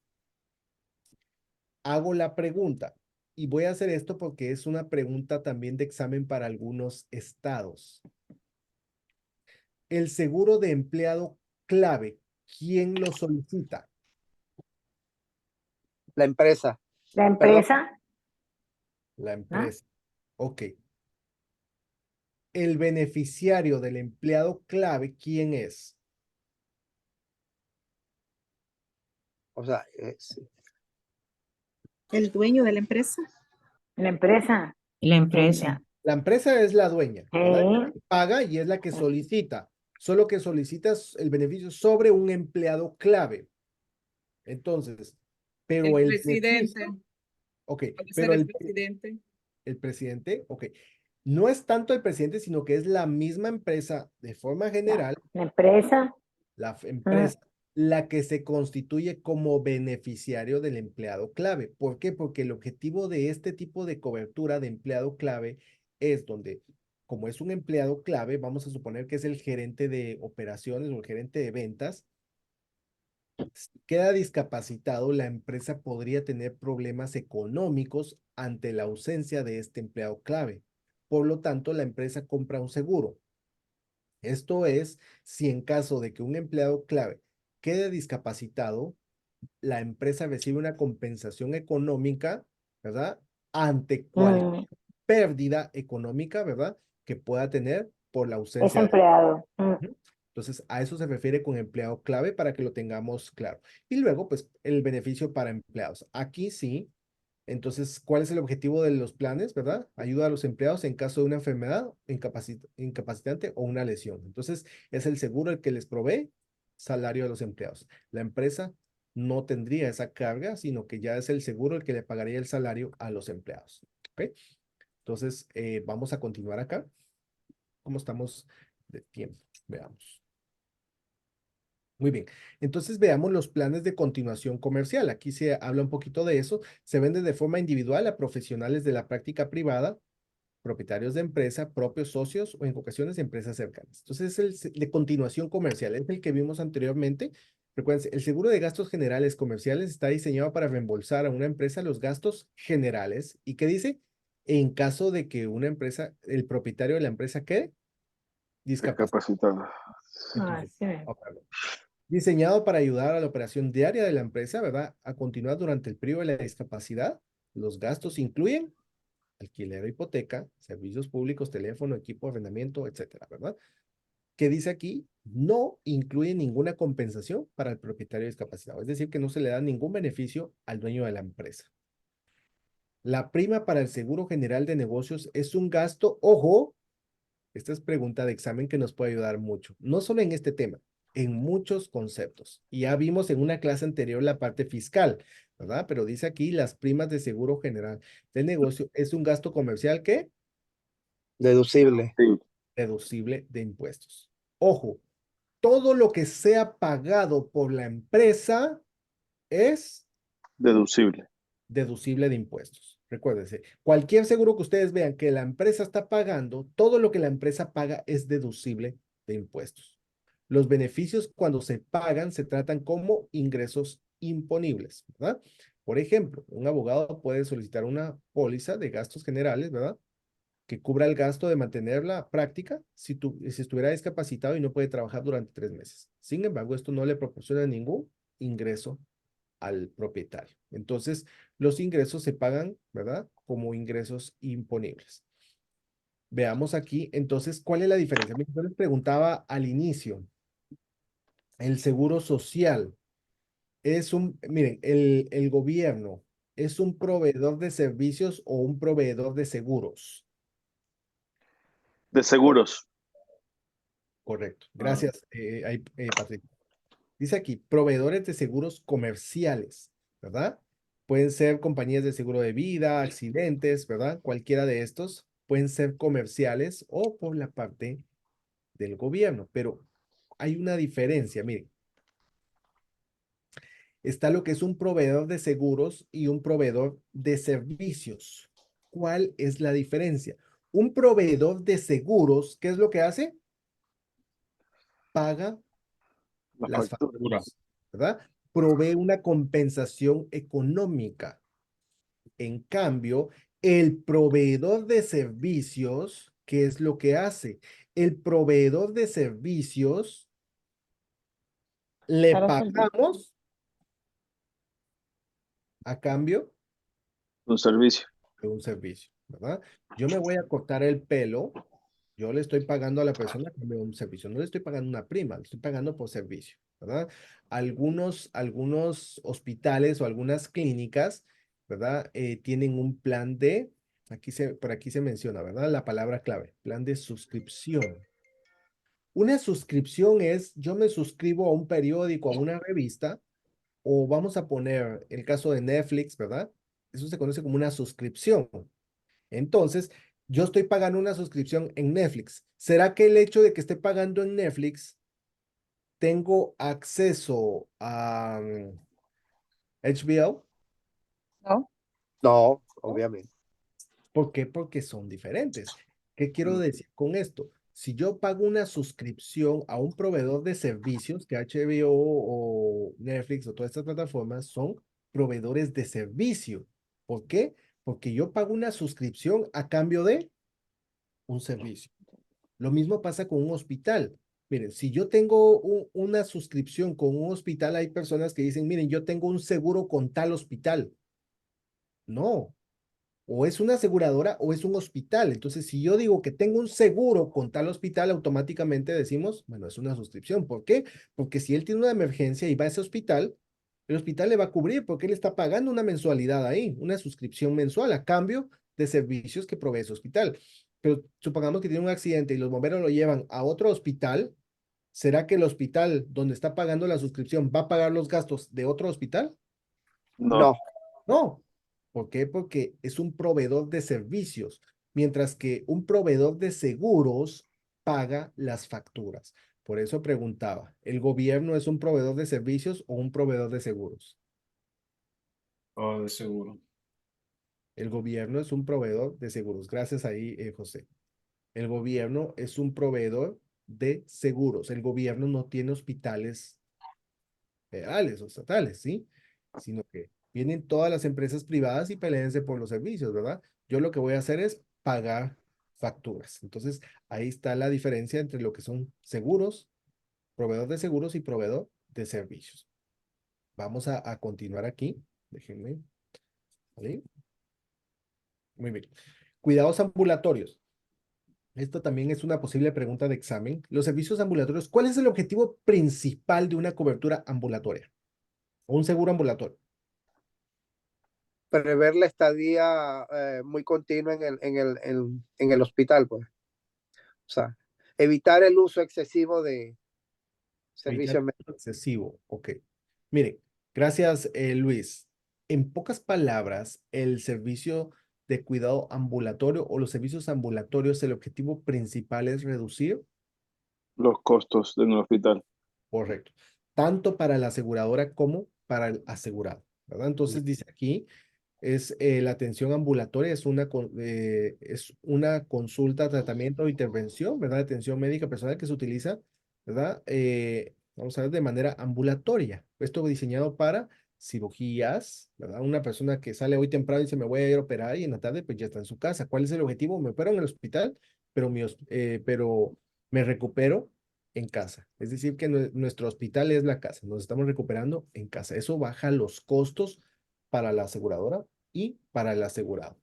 Hago la pregunta y voy a hacer esto porque es una pregunta también de examen para algunos estados. El seguro de empleado clave, ¿quién lo solicita? La empresa. La empresa. La empresa. Ok. El beneficiario del empleado clave, ¿quién es? O sea, El dueño de la empresa. La empresa. La empresa. La empresa es la dueña, ¿verdad? Es la que paga y es la que solicita. Solo que solicitas el beneficio sobre un empleado clave. Entonces, pero El el presidente. beneficio, ok, Puede pero ser el presidente. el presidente, ok. No es tanto el presidente, sino que es la misma empresa de forma general, La empresa. la empresa, la que se constituye como beneficiario del empleado clave. ¿Por qué? Porque el objetivo de este tipo de cobertura de empleado clave es donde, como es un empleado clave, vamos a suponer que es el gerente de operaciones o el gerente de ventas, si queda discapacitado, la empresa podría tener problemas económicos ante la ausencia de este empleado clave. Por lo tanto, la empresa compra un seguro. Esto es, si en caso de que un empleado clave quede discapacitado, la empresa recibe una compensación económica, ¿verdad? Ante cualquier pérdida económica, ¿verdad? Que pueda tener por la ausencia Ese empleado. Entonces, a eso se refiere con empleado clave para que lo tengamos claro. Y luego, pues, el beneficio para empleados. Aquí sí, Entonces, ¿cuál es el objetivo de los planes, verdad? Ayuda a los empleados en caso de una enfermedad incapacitante o una lesión. Entonces, es el seguro el que les provee salario a los empleados. La empresa no tendría esa carga, sino que ya es el seguro el que le pagaría el salario a los empleados. ¿Ok? Entonces, vamos a continuar acá. ¿Cómo estamos de tiempo? Veamos. Muy bien. Entonces veamos los planes de continuación comercial. Aquí se habla un poquito de eso. Se vende de forma individual a profesionales de la práctica privada, propietarios de empresa, propios socios o en ocasiones empresas cercanas. Entonces es el de continuación comercial, es el que vimos anteriormente. Recuerden, el seguro de gastos generales comerciales está diseñado para reembolsar a una empresa los gastos generales. ¿Y qué dice? En caso de que una empresa, el propietario de la empresa quede discapacitado. Ah, sí. Diseñado para ayudar a la operación diaria de la empresa, ¿verdad? A continuar durante el periodo de la discapacidad. Los gastos incluyen alquiler o hipoteca, servicios públicos, teléfono, equipo, arrendamiento, etcétera, ¿verdad? Que dice aquí, no incluye ninguna compensación para el propietario discapacitado. Es decir, que no se le da ningún beneficio al dueño de la empresa. La prima para el seguro general de negocios es un gasto, ojo, esta es pregunta de examen que nos puede ayudar mucho, no solo en este tema, en muchos conceptos. Y ya vimos en una clase anterior la parte fiscal, ¿verdad? Pero dice aquí, las primas de seguro general del negocio es un gasto comercial que Deducible. deducible de impuestos. Ojo, todo lo que sea pagado por la empresa es Deducible. deducible de impuestos. Recuérdense, cualquier seguro que ustedes vean que la empresa está pagando, todo lo que la empresa paga es deducible de impuestos. Los beneficios cuando se pagan se tratan como ingresos imponibles, ¿verdad? Por ejemplo, un abogado puede solicitar una póliza de gastos generales, ¿verdad? Que cubra el gasto de mantener la práctica si estuviera discapacitado y no puede trabajar durante 3 meses. Sin embargo, esto no le proporciona ningún ingreso al propietario. Entonces, los ingresos se pagan, ¿verdad? Como ingresos imponibles. Veamos aquí, entonces, ¿cuál es la diferencia? Yo les preguntaba al inicio, el seguro social es miren, el gobierno es un proveedor de servicios o un proveedor de seguros. De seguros. Correcto. Gracias, Patricia. Dice aquí, proveedores de seguros comerciales, ¿verdad? Pueden ser compañías de seguro de vida, accidentes, ¿verdad? Cualquiera de estos pueden ser comerciales o por la parte del gobierno, pero hay una diferencia, miren. Está lo que es un proveedor de seguros y un proveedor de servicios. ¿Cuál es la diferencia? Un proveedor de seguros, ¿qué es lo que hace? Paga las facturas, ¿verdad? Provee una compensación económica. En cambio, el proveedor de servicios, ¿qué es lo que hace? El proveedor de servicios le pagamos a cambio un servicio. De un servicio, ¿verdad? Yo me voy a cortar el pelo, yo le estoy pagando a la persona que me da un servicio, no le estoy pagando una prima, le estoy pagando por servicio, ¿verdad? Algunos hospitales o algunas clínicas, ¿verdad? Tienen un plan de, por aquí se menciona, ¿verdad? La palabra clave, plan de suscripción. Una suscripción es, yo me suscribo a un periódico, a una revista, o vamos a poner el caso de Netflix, ¿verdad? Eso se conoce como una suscripción. Entonces, yo estoy pagando una suscripción en Netflix. ¿Será que el hecho de que esté pagando en Netflix tengo acceso a HBO? No. No, obviamente. ¿Por qué? Porque son diferentes. ¿Qué quiero decir con esto? Si yo pago una suscripción a un proveedor de servicios, que HBO o Netflix o todas estas plataformas son proveedores de servicio. ¿Por qué? Porque yo pago una suscripción a cambio de un servicio. Lo mismo pasa con un hospital. Miren, si yo tengo una suscripción con un hospital, hay personas que dicen, miren, yo tengo un seguro con tal hospital. No, o es una aseguradora o es un hospital. Entonces, si yo digo que tengo un seguro con tal hospital, automáticamente decimos, bueno, es una suscripción. ¿Por qué? Porque si él tiene una emergencia y va a ese hospital, el hospital le va a cubrir porque él está pagando una mensualidad ahí, una suscripción mensual a cambio de servicios que provee ese hospital. Pero supongamos que tiene un accidente y los bomberos lo llevan a otro hospital. ¿Será que el hospital donde está pagando la suscripción va a pagar los gastos de otro hospital? No. No. ¿Por qué? Porque es un proveedor de servicios, mientras que un proveedor de seguros paga las facturas. Por eso preguntaba, ¿el gobierno es un proveedor de servicios o un proveedor de seguros? O de seguro. El gobierno es un proveedor de seguros. Gracias ahí, José. El gobierno es un proveedor de seguros. El gobierno no tiene hospitales federales o estatales, ¿sí? Sino que vienen todas las empresas privadas y peleense por los servicios, ¿verdad? Yo lo que voy a hacer es pagar facturas. Entonces, ahí está la diferencia entre lo que son seguros, proveedor de seguros y proveedor de servicios. Vamos a continuar aquí. Déjenme. ¿Vale? Muy bien. Cuidados ambulatorios. Esto también es una posible pregunta de examen. Los servicios ambulatorios, ¿cuál es el objetivo principal de una cobertura ambulatoria? O un seguro ambulatorio. Prever la estadía muy continua en el hospital, pues. O sea, evitar el uso excesivo de servicios Evitar médicos. excesivo. Ok. Mire, gracias, Luis. En pocas palabras, el servicio de cuidado ambulatorio o los servicios ambulatorios, el objetivo principal es reducir. Los costos de un hospital. Correcto. Tanto para la aseguradora como para el asegurado, ¿verdad? Entonces dice aquí, es la atención ambulatoria, es una consulta, tratamiento o intervención, ¿verdad? Atención médica personal que se utiliza, ¿verdad? Vamos a ver, de manera ambulatoria. Esto diseñado para cirugías, ¿verdad? Una persona que sale hoy temprano y dice, me voy a ir a operar y en la tarde pues ya está en su casa. ¿Cuál es el objetivo? Me opero en el hospital, pero me recupero en casa. Es decir, que nuestro hospital es la casa. Nos estamos recuperando en casa. Eso baja los costos para la aseguradora y para el asegurado.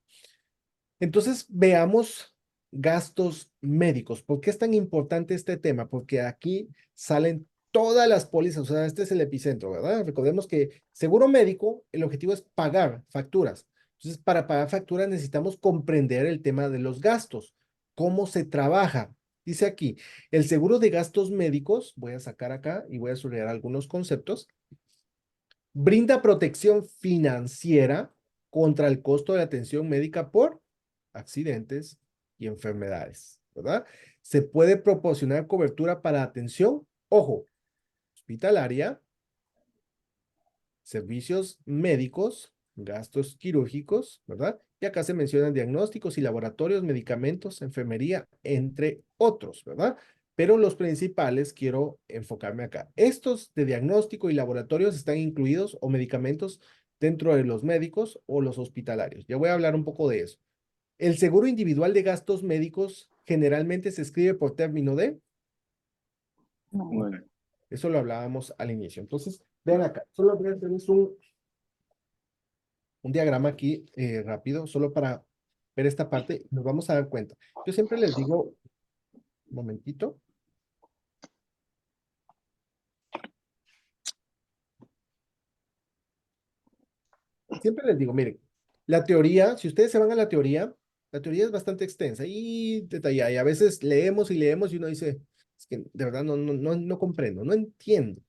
Entonces, veamos gastos médicos. ¿Por qué es tan importante este tema? Porque aquí salen todas las pólizas, o sea, este es el epicentro, ¿verdad? Recordemos que seguro médico, el objetivo es pagar facturas. Entonces, para pagar facturas necesitamos comprender el tema de los gastos. ¿Cómo se trabaja? Dice aquí, el seguro de gastos médicos, voy a sacar acá y voy a subrayar algunos conceptos, brinda protección financiera contra el costo de atención médica por accidentes y enfermedades, ¿verdad? Se puede proporcionar cobertura para atención, ojo, hospitalaria, servicios médicos, gastos quirúrgicos, ¿verdad? Y acá se mencionan diagnósticos y laboratorios, medicamentos, enfermería, entre otros, ¿verdad? Pero los principales quiero enfocarme acá. Estos de diagnóstico y laboratorios están incluidos o medicamentos dentro de los médicos o los hospitalarios. Ya voy a hablar un poco de eso. El seguro individual de gastos médicos generalmente se escribe por término de... Bueno. Eso lo hablábamos al inicio. Entonces, vean acá. Solo voy a hacerles un diagrama aquí rápido, solo para ver esta parte. Nos vamos a dar cuenta. Yo siempre les digo, un momentito. Siempre les digo, miren, la teoría, si ustedes se van a la teoría es bastante extensa y detallada. Y a veces leemos y leemos y uno dice, es que de verdad no comprendo, no entiendo.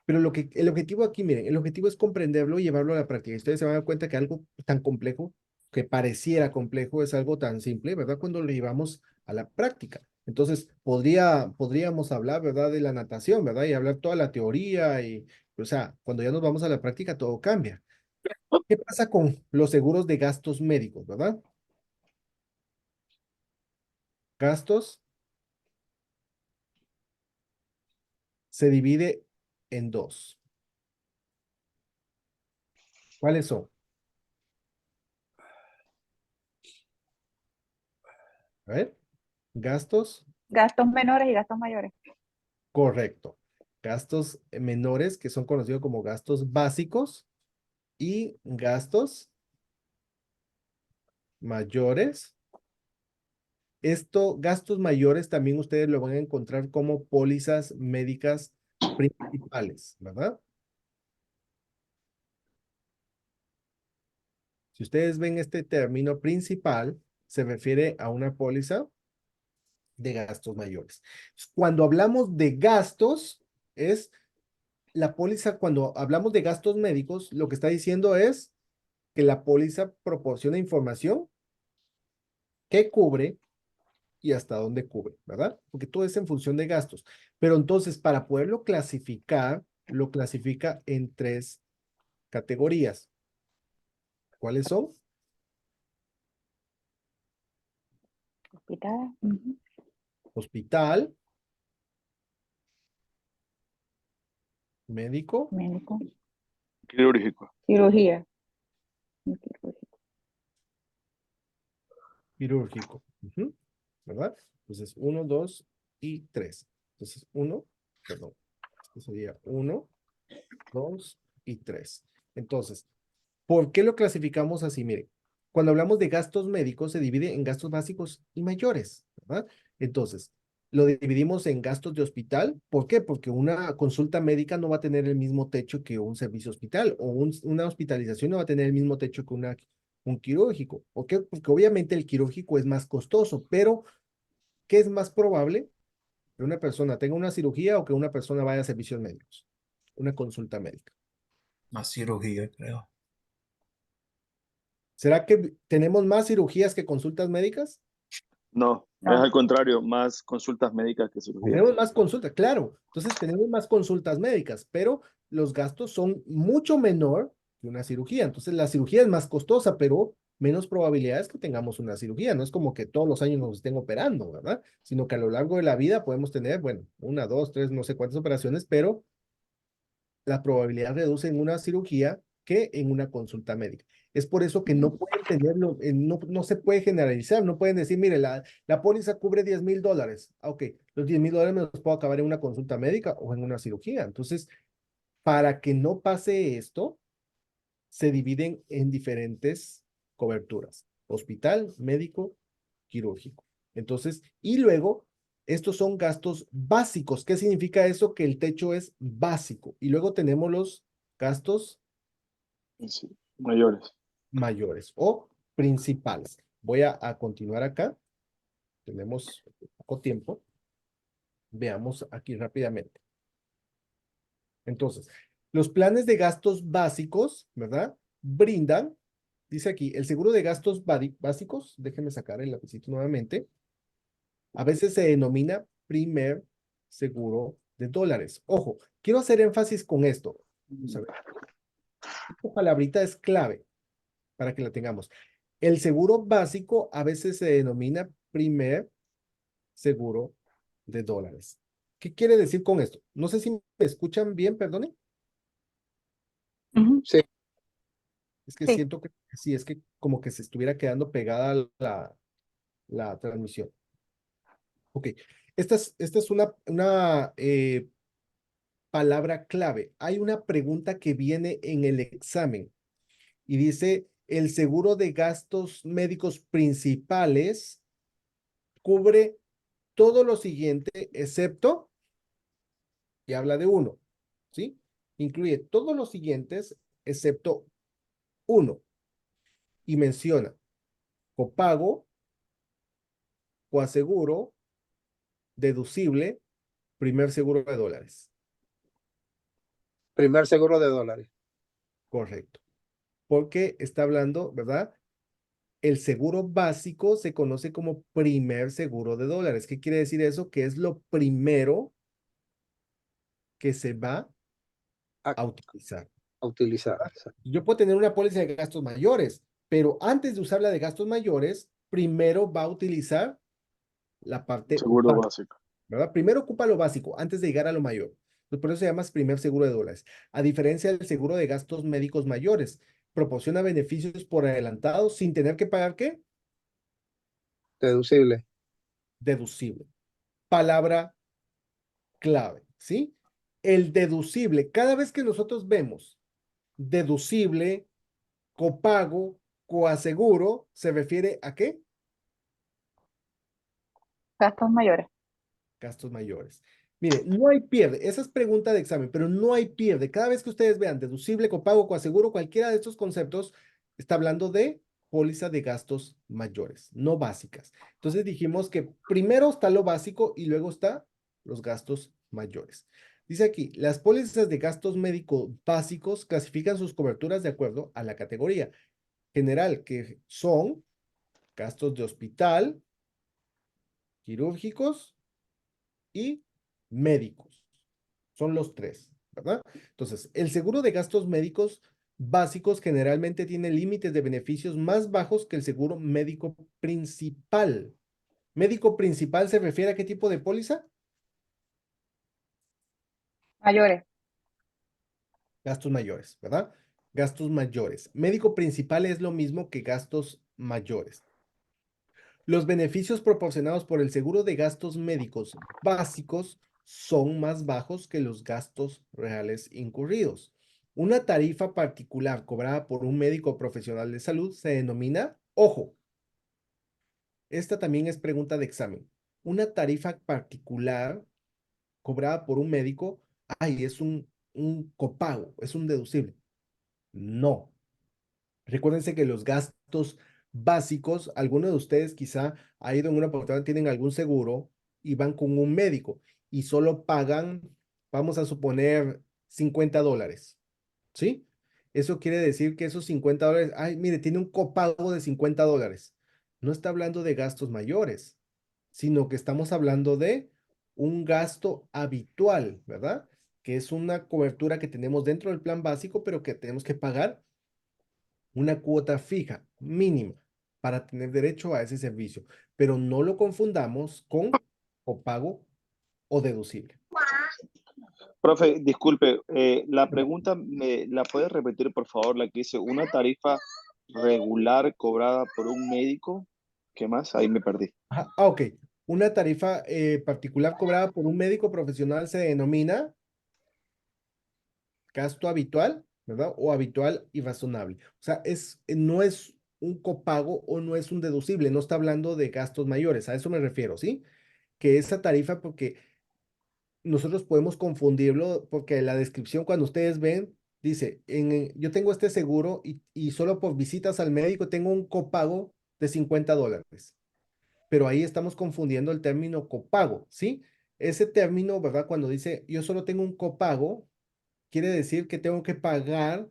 Pero el objetivo aquí, miren, el objetivo es comprenderlo y llevarlo a la práctica. Y ustedes se van a dar cuenta que algo tan complejo, que pareciera complejo, es algo tan simple, ¿verdad? Cuando lo llevamos a la práctica. Entonces, podríamos hablar, ¿verdad? De la natación, ¿verdad? Y hablar toda la teoría o sea, cuando ya nos vamos a la práctica, todo cambia. ¿Qué pasa con los seguros de gastos médicos, verdad? Gastos se divide en dos. ¿Cuáles son? A ver, gastos. Gastos menores y gastos mayores. Correcto. Gastos menores, que son conocidos como gastos básicos, y gastos mayores. Gastos mayores también ustedes lo van a encontrar como pólizas médicas principales, ¿verdad? Si ustedes ven este término principal, se refiere a una póliza de gastos mayores. Cuando hablamos de gastos, es la póliza, cuando hablamos de gastos médicos, lo que está diciendo es que la póliza proporciona información que cubre y hasta dónde cubre, ¿verdad? Porque todo es en función de gastos. Pero entonces, para poderlo clasificar, lo clasifica en 3 categorías. ¿Cuáles son? Hospital. Hospital, médico, Médico. Quirúrgico. Cirugía. quirúrgico. ¿Verdad? Entonces, 1, 2 y 3. Entonces, 1, perdón. Esto sería 1, 2 y 3. Entonces, ¿por qué lo clasificamos así? Mire, cuando hablamos de gastos médicos se divide en gastos básicos y mayores, ¿verdad? Entonces, lo dividimos en gastos de hospital. ¿Por qué? Porque una consulta médica no va a tener el mismo techo que un servicio hospital, o una hospitalización no va a tener el mismo techo que un quirúrgico. ¿Por qué? Porque obviamente el quirúrgico es más costoso, pero ¿qué es más probable? Que una persona tenga una cirugía o que una persona vaya a servicios médicos, una consulta médica. Más cirugía, creo. ¿Será que tenemos más cirugías que consultas médicas? No, es al contrario, más consultas médicas que cirugías. Tenemos más consultas, claro. Entonces tenemos más consultas médicas, pero los gastos son mucho menor que una cirugía. Entonces la cirugía es más costosa, pero menos probabilidades que tengamos una cirugía. No es como que todos los años nos estén operando, ¿verdad? Sino que a lo largo de la vida podemos tener, bueno, 1, 2, 3, no sé cuántas operaciones, pero la probabilidad reduce en una cirugía que en una consulta médica. Es por eso que no pueden tenerlo, no se puede generalizar, no pueden decir, mire, la póliza cubre $10,000. Ok, los $10,000 me los puedo acabar en una consulta médica o en una cirugía. Entonces, para que no pase esto, se dividen en diferentes coberturas: hospital, médico, quirúrgico. Entonces, y luego, estos son gastos básicos. ¿Qué significa eso? Que el techo es básico. Y luego tenemos los gastos Sí, mayores. mayores o principales. Voy a continuar acá. Tenemos poco tiempo. Veamos aquí rápidamente. Entonces, los planes de gastos básicos, ¿verdad? Brindan, dice aquí, el seguro de gastos básicos, déjenme sacar el lapicito nuevamente, a veces se denomina primer seguro de dólares. Ojo, quiero hacer énfasis con esto. Vamos a ver. Esta palabrita es clave para que la tengamos. El seguro básico a veces se denomina primer seguro de dólares. ¿Qué quiere decir con esto? No sé si me escuchan bien, perdone. Sí. Es que Sí. siento que sí, es que como que se estuviera quedando pegada la transmisión. Ok, esta es una palabra clave. Hay una pregunta que viene en el examen y dice, el seguro de gastos médicos principales cubre todo lo siguiente excepto, y habla de uno, ¿sí? Incluye todos los siguientes excepto uno. Y menciona copago, coaseguro, deducible, primer seguro de dólares. Primer seguro de dólares. Correcto. Porque está hablando, ¿verdad? El seguro básico se conoce como primer seguro de dólares. ¿Qué quiere decir eso? Que es lo primero que se va a utilizar. A utilizar. Yo puedo tener una póliza de gastos mayores, pero antes de usar la de gastos mayores, primero va a utilizar la parte Seguro básico. ¿verdad? Primero ocupa lo básico antes de llegar a lo mayor. Entonces, por eso se llama primer seguro de dólares. A diferencia del seguro de gastos médicos mayores, proporciona beneficios por adelantado sin tener que pagar ¿qué? Deducible. Deducible. Palabra clave, ¿sí? El deducible, cada vez que nosotros vemos deducible, copago, coaseguro, ¿se refiere a qué? Gastos mayores. Gastos mayores. Mire, no hay pierde. Esa es pregunta de examen, pero no hay pierde. Cada vez que ustedes vean deducible, copago, coaseguro, cualquiera de estos conceptos, Está hablando de póliza de gastos mayores, no básicas. Entonces dijimos que primero está lo básico y luego está los gastos mayores. Dice aquí, las pólizas de gastos médicos básicos clasifican sus coberturas de acuerdo a la categoría general, que son gastos de hospital, quirúrgicos y médicos. Son los tres, ¿verdad? Entonces, el seguro de gastos médicos básicos generalmente tiene límites de beneficios más bajos que el seguro médico principal. ¿Médico principal se refiere a qué tipo de póliza? Mayores. Gastos mayores, ¿verdad? Gastos mayores. Médico principal es lo mismo que gastos mayores. Los beneficios proporcionados por el seguro de gastos médicos básicos son más bajos que los gastos reales incurridos. Una tarifa particular cobrada por un médico profesional de salud se denomina, ojo, esta también es pregunta de examen. Una tarifa particular cobrada por un médico, ay, es un copago, es un deducible. No. Recuérdense que los gastos básicos, alguno de ustedes quizá ha ido en una oportunidad, tienen algún seguro y van con un médico y solo pagan, vamos a suponer, $50, ¿sí? Eso quiere decir que esos $50, ay, mire, tiene un copago de $50. No está hablando de gastos mayores, sino que estamos hablando de un gasto habitual, ¿verdad? Que es una cobertura que tenemos dentro del plan básico, pero que tenemos que pagar una cuota fija, mínima, para tener derecho a ese servicio. Pero no lo confundamos con copago o deducible. Profe, disculpe, la pregunta la puede repetir, por favor, la que dice una tarifa regular cobrada por un médico. ¿Qué más? Ahí me perdí. Ajá, ok. Una tarifa particular cobrada por un médico profesional se denomina gasto habitual, ¿verdad? O habitual y razonable. O sea, no es un copago o no es un deducible, no está hablando de gastos mayores, a eso me refiero, ¿sí? Que esa tarifa, porque nosotros podemos confundirlo, porque la descripción cuando ustedes ven, dice, yo tengo este seguro y solo por visitas al médico tengo un copago de $50, pero ahí estamos confundiendo el término copago, ¿sí? Ese término, ¿verdad? Cuando dice yo solo tengo un copago, quiere decir que tengo que pagar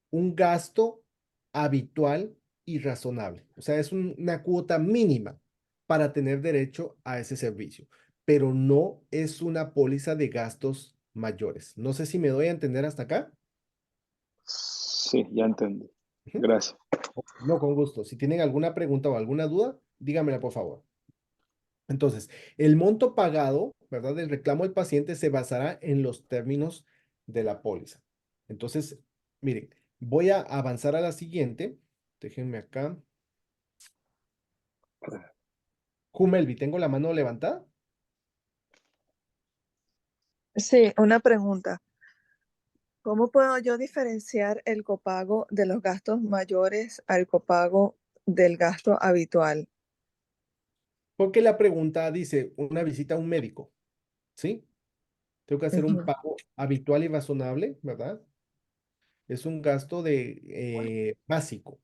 un gasto habitual y razonable. O sea, es una cuota mínima para tener derecho a ese servicio, pero no es una póliza de gastos mayores. No sé si me doy a entender hasta acá. Sí, ya entendí. Ujú. Gracias. No, con gusto. Si tienen alguna pregunta o alguna duda, dígamela, por favor. Entonces, el monto pagado, ¿verdad? Del reclamo del paciente se basará en los términos de la póliza. Entonces, miren, voy a avanzar a la siguiente. Déjenme acá. Jumelvi, ¿tengo la mano levantada? Sí, una pregunta. ¿Cómo puedo yo diferenciar el copago de los gastos mayores al copago del gasto habitual? Porque la pregunta dice una visita a un médico, ¿sí? Tengo que hacer un Ujú. pago habitual y razonable, ¿verdad? Es un gasto de básico.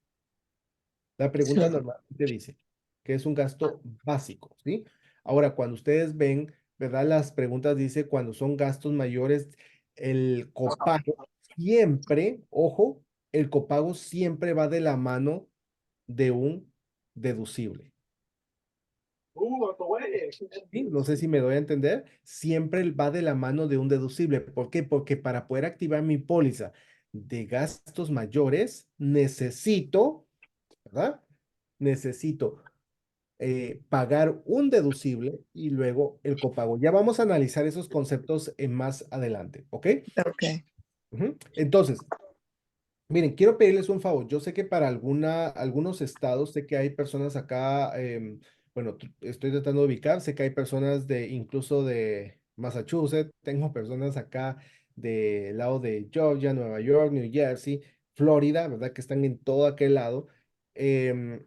La pregunta Sí. normalmente dice que es un gasto básico, ¿sí? Ahora, cuando ustedes ven, ¿verdad? Las preguntas dice cuando son gastos mayores, el copago siempre, ojo, el copago siempre va de la mano de un deducible. ¿Sí? No sé si me doy a entender. Siempre va de la mano de un deducible. ¿Por qué? Porque para poder activar mi póliza de gastos mayores, necesito, ¿verdad? Necesito pagar un deducible y luego el copago. Ya vamos a analizar esos conceptos más adelante, ¿ok? Ok. Ujú. Entonces, miren, quiero pedirles un favor. Yo sé que para algunos estados, sé que hay personas acá, bueno, estoy tratando de ubicar, sé que hay personas incluso de Massachusetts, tengo personas acá del lado de Georgia, Nueva York, New Jersey, Florida, ¿verdad? Que están en todo aquel lado. Em,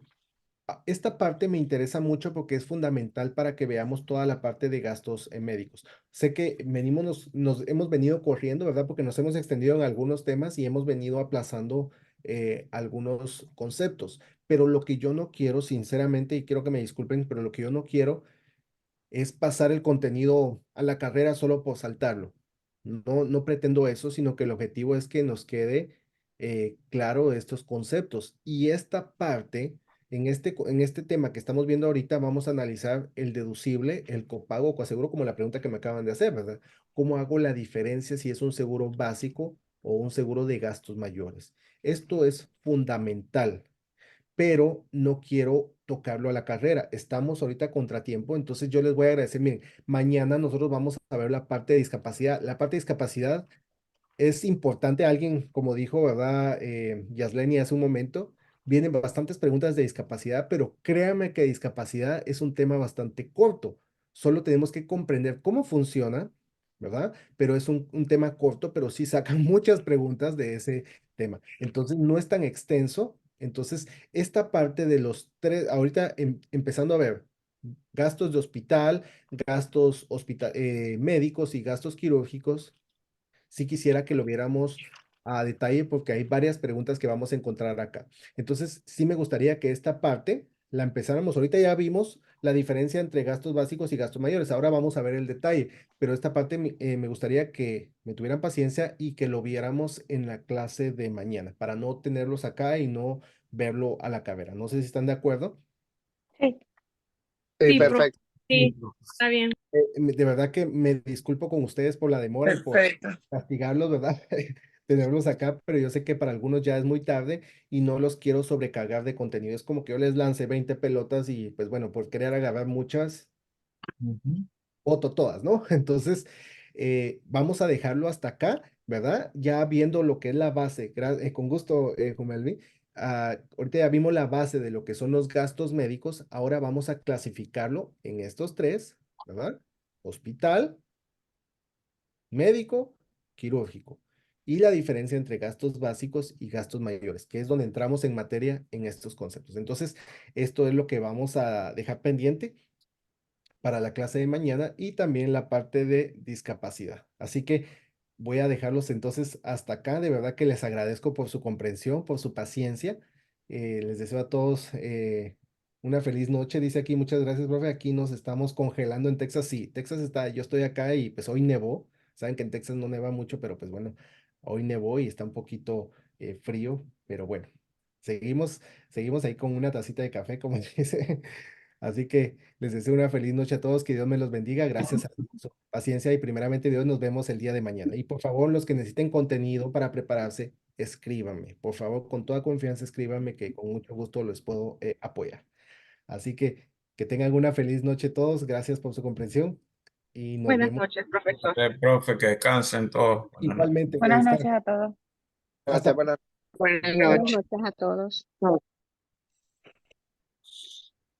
Esta parte me interesa mucho porque es fundamental para que veamos toda la parte de gastos médicos. Sé que nos hemos venido corriendo, ¿verdad? Porque nos hemos extendido en algunos temas y hemos venido aplazando algunos conceptos. Pero lo que yo no quiero, sinceramente, y quiero que me disculpen, pero lo que yo no quiero es pasar el contenido a la carrera solo por saltarlo. No pretendo eso, sino que el objetivo es que nos quede claro estos conceptos. Y esta parte, en este tema que estamos viendo ahorita, vamos a analizar el deducible, el copago o coaseguro, como la pregunta que me acaban de hacer, ¿verdad? ¿Cómo hago la diferencia si es un seguro básico o un seguro de gastos mayores? Esto es fundamental, pero no quiero tocarlo a la carrera. Estamos ahorita a contratiempo, entonces yo les voy a agradecer. Miren, mañana nosotros vamos a ver la parte de discapacidad. La parte de discapacidad es importante. Alguien, como dijo, ¿verdad? Yasleni hace un momento, vienen bastantes preguntas de discapacidad, pero créanme que discapacidad es un tema bastante corto. Solo tenemos que comprender cómo funciona, ¿verdad? Pero es un tema corto, pero sí sacan muchas preguntas de ese tema. Entonces, no es tan extenso. Entonces, esta parte de los tres, ahorita empezando a ver gastos de hospital, gastos médicos y gastos quirúrgicos, sí quisiera que lo viéramos a detalle porque hay varias preguntas que vamos a encontrar acá. Entonces, sí me gustaría que esta parte la empezáramos. Ahorita ya vimos la diferencia entre gastos básicos y gastos mayores. Ahora vamos a ver el detalle, pero esta parte me gustaría que me tuvieran paciencia y que lo viéramos en la clase de mañana para no tenerlos acá y no verlo a la carrera. No sé si están de acuerdo. Sí. Sí, Sí, profe. perfecto. Sí, está bien. De verdad que me disculpo con ustedes por la demora y por Perfecto. castigarlos, ¿verdad? Tenerlos acá, pero yo sé que para algunos ya es muy tarde y no los quiero sobrecargar de contenido. Es como que yo les lancé 20 pelotas y pues bueno, por querer agarrar muchas, voto todas, ¿no? Entonces, vamos a dejarlo hasta acá, ¿verdad? Ya viendo lo que es la base, con gusto, Jumelvi. Ahorita ya vimos la base de lo que son los gastos médicos, ahora vamos a clasificarlo en estos tres, ¿verdad? Hospital, médico, quirúrgico. Y la diferencia entre gastos básicos y gastos mayores, que es donde entramos en materia en estos conceptos. Entonces, esto es lo que vamos a dejar pendiente para la clase de mañana y también la parte de discapacidad. Así que voy a dejarlos entonces hasta acá. De verdad que les agradezco por su comprensión, por su paciencia. Les deseo a todos una feliz noche. Dice aquí, muchas gracias, profe. Aquí nos estamos congelando en Texas. Sí, Texas está, yo estoy acá y pues hoy nevó. Saben que en Texas no neva mucho, pero pues bueno, hoy nevó y está un poquito frío, pero bueno, seguimos ahí con una tacita de café, como dice. Así que les deseo una feliz noche a todos, que Dios me los bendiga, gracias a su paciencia y primeramente Dios nos vemos el día de mañana. Y por favor, los que necesiten contenido para prepararse, escríbanme. Por favor, con toda confianza, escríbanme que con mucho gusto los puedo apoyar. Así que tengan una feliz noche todos, gracias por su comprensión y nos Buenas vemos noches, profesor. Profe, que descansen todos. igualmente. Que Buenas descansen. noches a todos. Hasta Gracias, buenas Buenas Buenas noches. noches a todos.